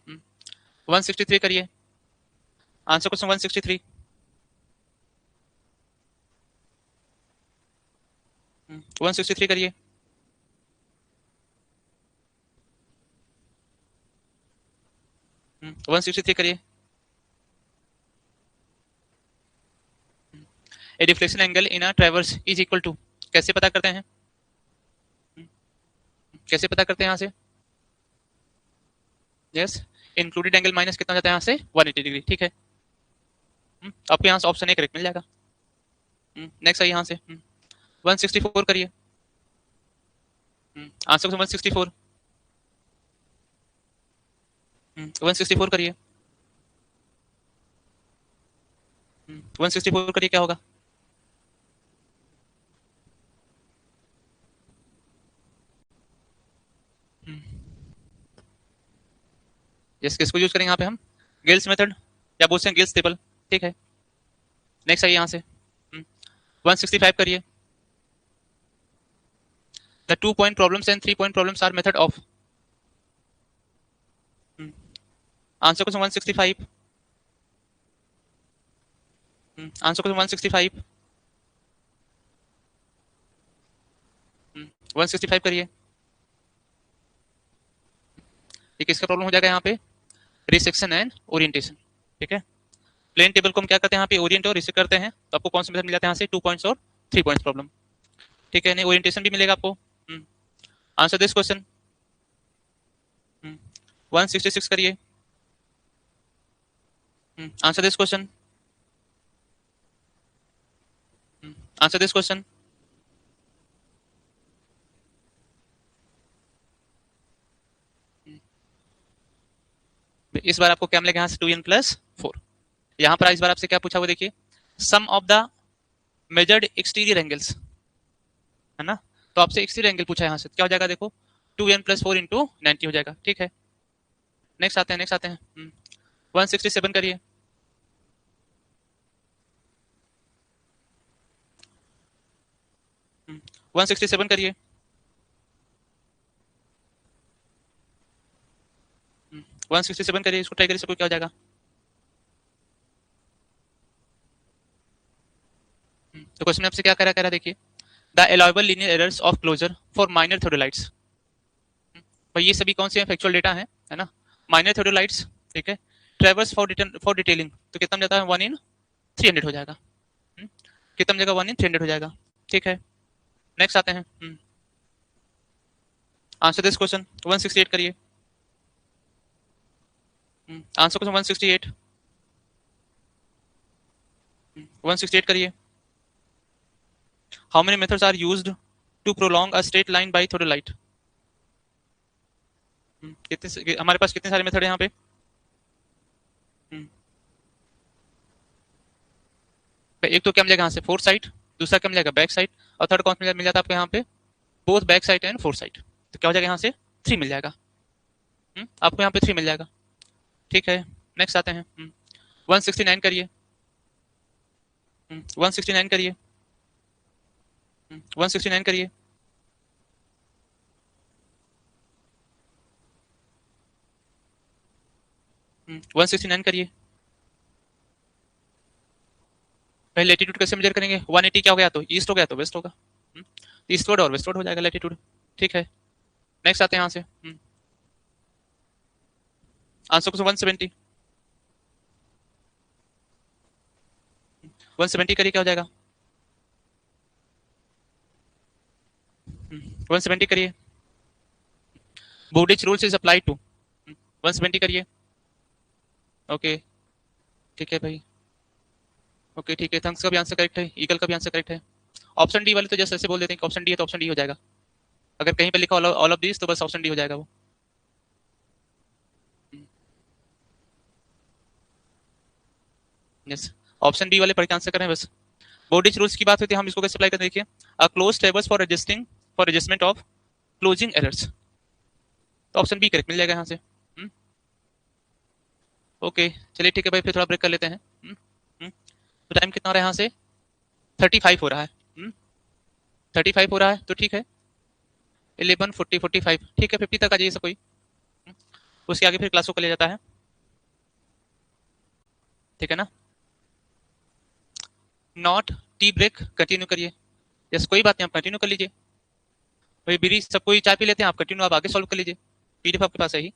163 करिए, आंसर क्वेश्चन 163, 163 करिए, 163 करिए। A deflection angle in a traverse is equal to, कैसे पता करते हैं, कैसे पता करते हैं यहाँ से, यस, इंक्लूडेड एंगल माइनस कितना जाता है यहाँ से, 180 डिग्री। ठीक है, आपको यहाँ से ऑप्शन ए करेक्ट मिल जाएगा। नेक्स्ट आइए यहाँ से, 164 करिए, आंसर 164, 164 करिए। 164 करिए, क्या होगा? यस, किसको यूज करेंगे यहाँ पे हम? गिल्स मेथड, या बोलते हैं गिल्स टेबल। ठीक है, नेक्स्ट आइए यहाँ से। 165 करिए। The 2 point problems and 3 point problems are method of. Answer question 165। Answer question 165। 165 करिए। ये किसका प्रॉब्लम हो जाएगा यहाँ पे? Resection and orientation. ठीक है, प्लेन टेबल को हम क्या करते हैं यहाँ पे? ओरिएंट और रिसेक्ट करते हैं, तो आपको कौन सा मेथड मिल जाता है यहाँ से? 2 पॉइंट्स और 3 पॉइंट्स प्रॉब्लम। ठीक है, नहीं ओरिएंटेशन भी मिलेगा आपको। Answer this question. 166 करिए। Answer this question. Answer this question. इस बार आपको क्या मिलेगा यहाँ से? 2n+4। यहाँ पर इस बार आपसे क्या पूछा हुआ देखिए, sum of the measured exterior angles, है ना? तो आपसे एक्सटीरियर एंगल पूछा है यहाँ से, क्या हो जाएगा देखो? 2n+4 इंटू 90 हो जाएगा। ठीक है, नेक्स्ट आते हैं, नेक्स्ट आते हैं। 167 करिए। 167 करिए। 167 करिए, इसको ट्राई करिए, सबको क्या हो जाएगा? तो क्वेश्चन में आपसे क्या करा करा देखिए, the allowable linear errors of closure for minor theodolites. भाई ये सभी कौन से फैक्चुअल डेटा है ना? Minor theodolites. ठीक है, ट्रेवर्स फॉर डिटेलिंग, तो कितना जाता है? 1/300 हो जाएगा। कितना जगह? 1/300 हो जाएगा। ठीक है, नेक्स्ट आते हैं। Answer this question. 168 करिए। Answer question 168। 168 करिए। How many methods are used to prolong a straight line by theodolite? हमारे पास कितने सारे मेथड है यहाँ पे? हम्म, एक तो क्या मिलेगा यहाँ से? Four side. दूसरा क्या मिलेगा? Back side. और थर्ड कौन मिल जाता है आपको यहाँ पे? Both back side and four side. तो क्या हो जाएगा यहाँ से? 3 मिल जाएगा। आपको यहाँ पे 3 मिल जाएगा। ठीक है, नेक्स्ट आते हैं। 169 करिए। 169 करिए। 169 करिए। 169 करिए। पहले लेटीट्यूड कैसे मेजर करेंगे? 180 क्या हो गया? तो ईस्ट हो गया तो वेस्ट होगा। ईस्टवर्ड और वेस्टवर्ड हो जाएगा लेटीट्यूड। ठीक है, नेक्स्ट आते हैं यहाँ से। आंसर को 170। 170 करिए, क्या हो जाएगा? 170 करिए। बोर्डिच रूल्स इज अप्लाई टू। 170 करिए। ओके, ठीक है भाई। ओके ठीक है, थंक्स का भी आंसर करेक्ट है, ईगल का भी आंसर करेक्ट है। ऑप्शन डी वाले तो जैसे ऐसे बोल देते हैं कि ऑप्शन डी है तो ऑप्शन डी हो जाएगा। अगर कहीं पे लिखा ऑल ऑफ दिस तो बस ऑप्शन डी हो जाएगा वो। यस, ऑप्शन डी वाले पढ़ के आंसर करें बस। बोर्डिच रूल्स की बात होती है, हम इसको कैसे अप्लाई करें देखिए, a close tables for adjusting, for adjustment of closing errors. तो ऑप्शन बी करेक्ट मिल जाएगा यहाँ से। ओके चलिए ठीक है भाई, फिर थोड़ा ब्रेक कर लेते हैं। तो टाइम कितना हो रहा है यहाँ से? 35 हो रहा है। 35 हो रहा है तो ठीक है। 11:40 45 ठीक है, 50 तक आ जाइए सब कोई। उसके आगे फिर क्लासों को ले जाता है। ठीक है ना? नॉट टी ब्रेक कंटिन्यू करिए। यस, कोई बात नहीं, आप कंटिन्यू कर लीजिए। भाई बीड़ी सब कोई चाय पी लेते हैं, आप कंटिन्यू आप आगे सॉल्व कर लीजिए। पीडीएफ आपके पास है ही।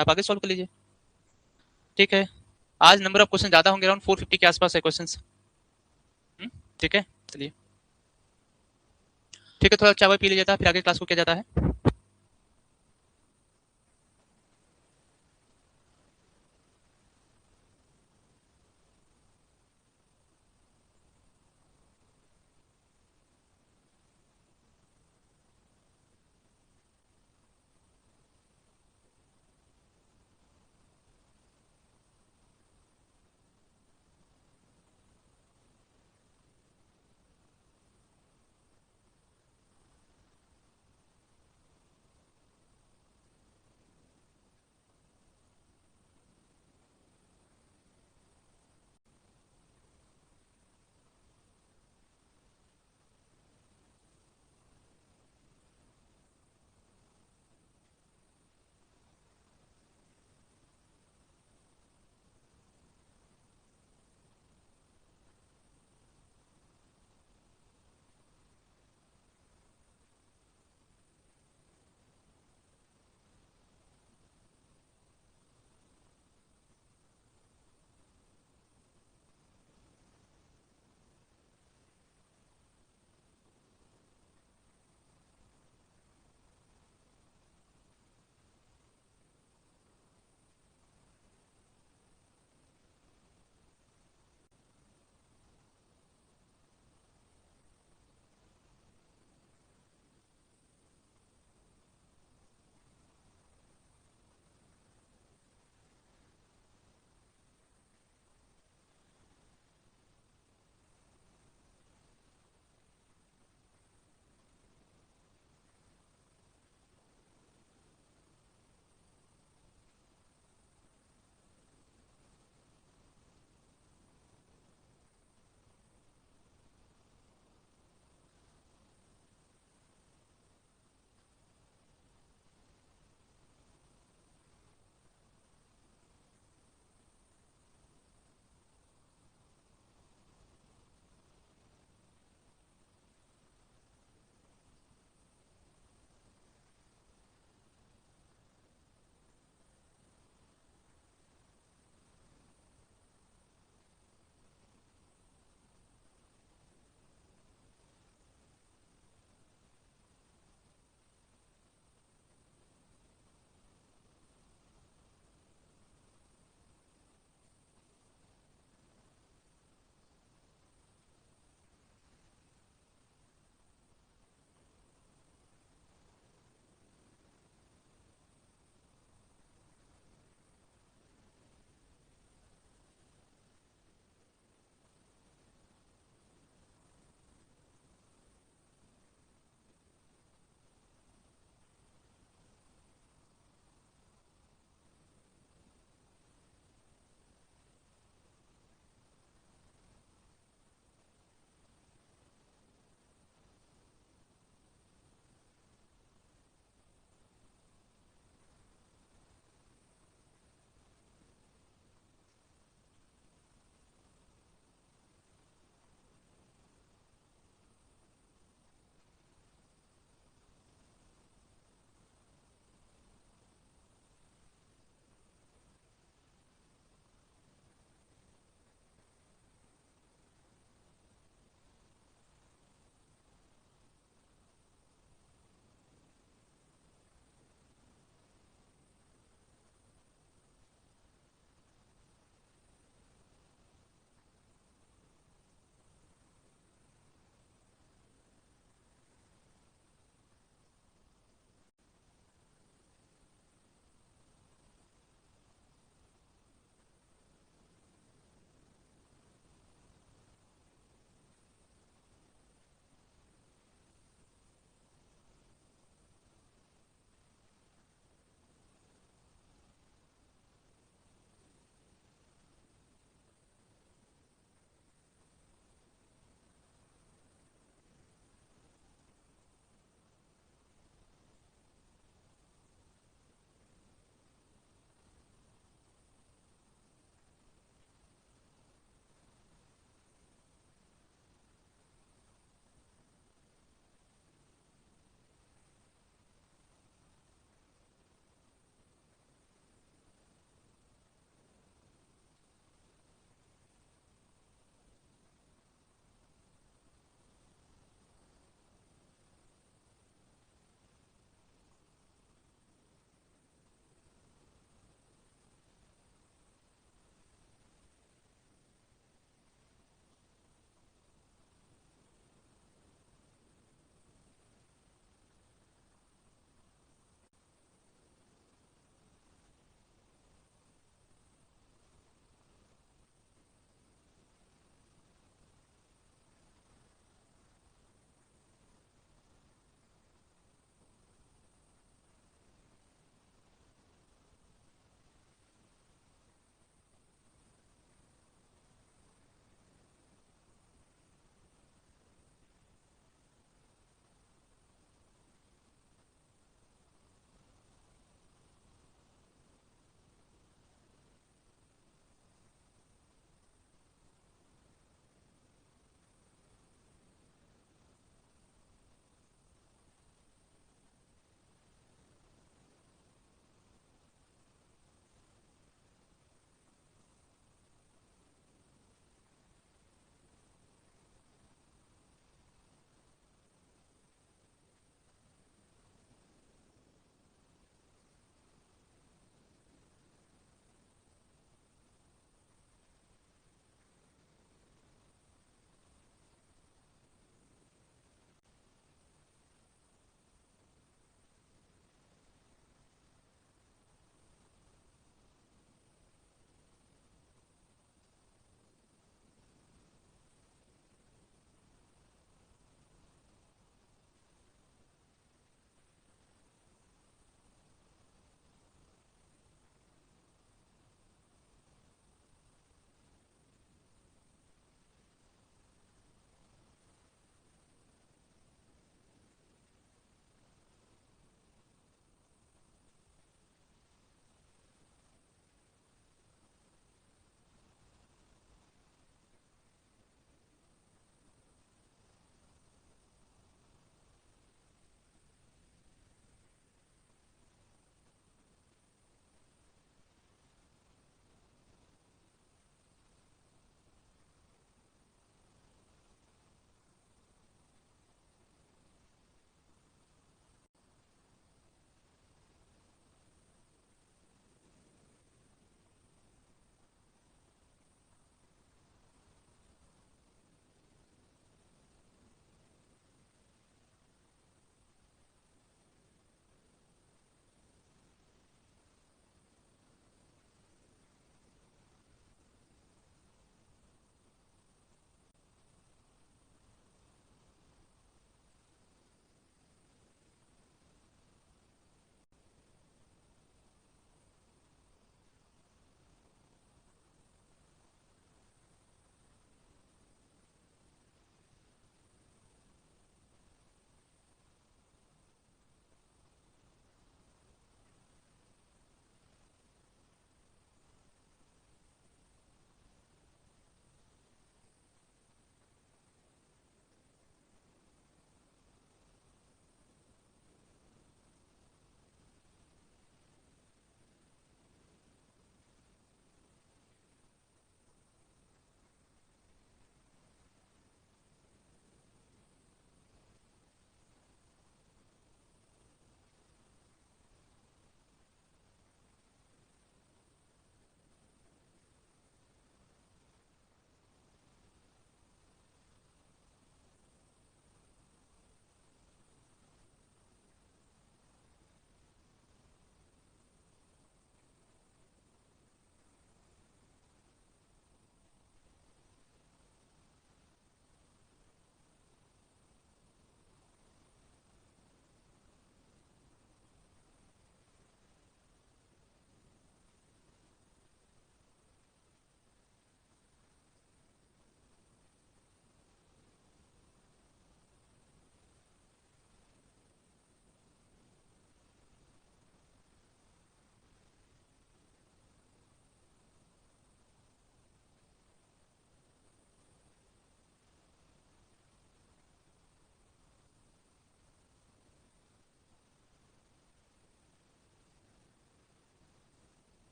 आप आगे सॉल्व कर लीजिए। ठीक है, आज नंबर ऑफ क्वेश्चन ज्यादा होंगे, अराउंड 450 के आसपास है क्वेश्चंस। ठीक है, चलिए ठीक है, थोड़ा चाय पी लीजिए था, फिर आगे क्लास को किया जाता है।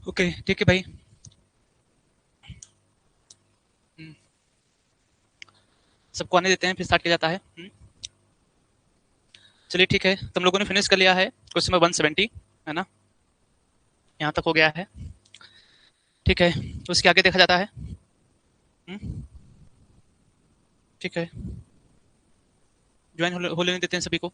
ओके ठीक है भाई। हम्म, सबको आने देते हैं फिर स्टार्ट किया जाता है। चलिए ठीक है, तुम लोगों ने फिनिश कर लिया है क्वेश्चन नंबर 170, है ना? यहाँ तक हो गया है। ठीक है, तो उसके आगे देखा जाता है। हम्म, ठीक है, ज्वाइन हो लेने देते हैं सभी को।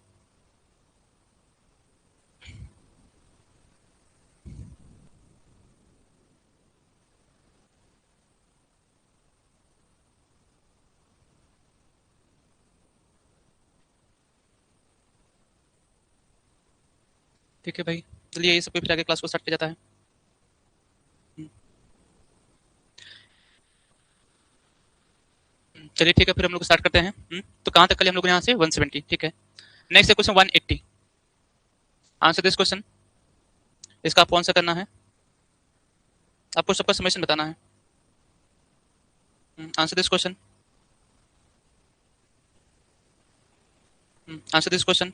ठीक है भाई, चलिए ये सब फिर आगे क्लास को स्टार्ट किया जाता है। चलिए ठीक है, फिर हम लोग स्टार्ट करते हैं। तो कहाँ तक कल हम लोग यहाँ से 170, ठीक है। नेक्स्ट है क्वेश्चन 180। Answer this question. इसका आपको आंसर करना है, आपको सबका समेशन बताना है। Answer this question. Answer this question.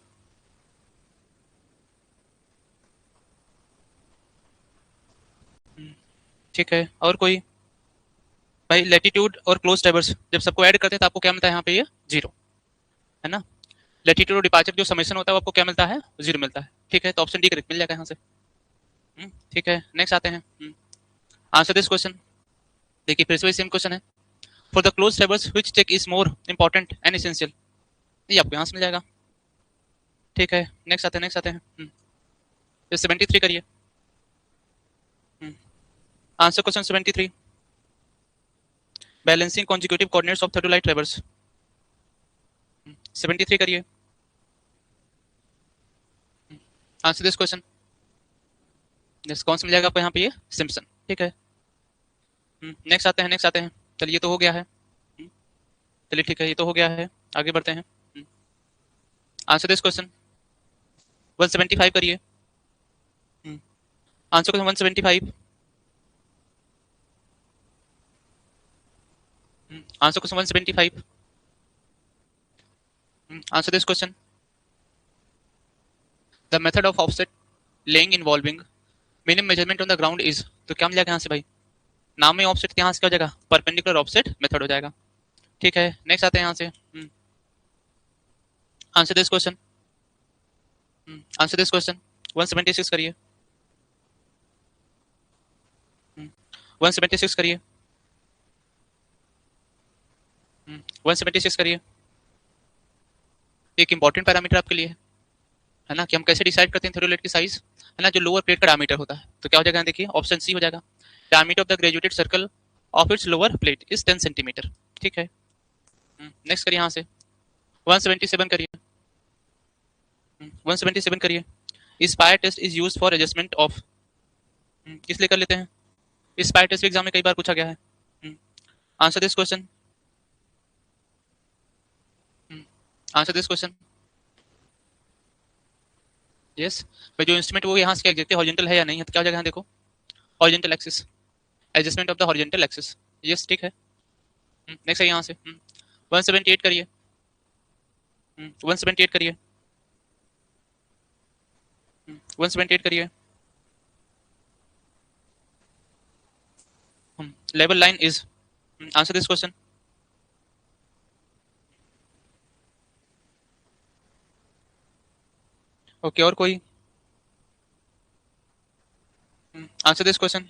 ठीक है, और कोई? भाई लेटीट्यूड और क्लोज टेबल्स जब सबको ऐड करते हैं तो आपको क्या मिलता है यहाँ पे? ये जीरो, है ना? लेटीट्यूड और डिपार्चर जो समेशन होता है वो आपको क्या मिलता है? जीरो मिलता है। ठीक है, तो ऑप्शन डी करेक्ट मिल जाएगा यहाँ से। ठीक है, नेक्स्ट आते हैं। Answer this question. देखिए फिर से वही सेम क्वेश्चन है। For the close tables which check is more important and essential, ये आपको यहाँ से मिल जाएगा। ठीक है, नेक्स्ट आते हैं, नेक्स्ट आते हैं। 73 करिए। Answer question 73। Balancing consecutive coordinates of theodolite traverse. 73 करिए। Answer this question. यस, कौन सा मिल जाएगा आपको यहाँ पे? ये सिम्पसन। ठीक है, नेक्स्ट आते हैं, नेक्स्ट आते हैं। चलिए ये तो हो गया है। चलिए ठीक है, ये तो हो गया है। आगे बढ़ते हैं। Answer this question. 175 करिए। Answer question 175। Answer question 175। Answer this question. The method of offset laying involving minimum measurement on the ground is, तो क्या मिल जाएगा यहाँ से भाई? नाम में ऑफसेट, यहाँ से क्या हो जाएगा? परपेंडिकुलर ऑफसेट मेथड हो जाएगा। ठीक है, नेक्स्ट आते हैं यहाँ से। Answer this question. Answer this question. 176 करिए। 176 करिए। 176 करिए। एक इंपॉर्टेंट पैरामीटर आपके लिए है ना, कि हम कैसे डिसाइड करते हैं थ्योरेट की साइज, है ना? जो लोअर प्लेट का डायमीटर होता है, तो क्या हो जाएगा? देखिए ऑप्शन सी हो जाएगा। Diameter of the graduated circle of its lower plate is 10 centimetre. ठीक है, नेक्स्ट करिए यहाँ से। 177 करिए। 177 करिए। Spire test is use for adjustment of, किस लिए कर लेते हैं? स्पायर टेस्ट एग्जाम में कई बार पूछा गया है। Answer this question. Answer this question. Yes, भाई जो इंस्ट्रूमेंट वो यहाँ से क्या देखते हैं, हॉरिजॉन्टल है या नहीं है, तो क्या हो जाएगा यहाँ देखो? Horizontal axis, adjustment of the horizontal axis. Yes ठीक है, नेक्स्ट है यहाँ से। 178 करिए। 178 करिए। 178 करिए। Level line is, answer this question. Okay, और कोई? Answer this question.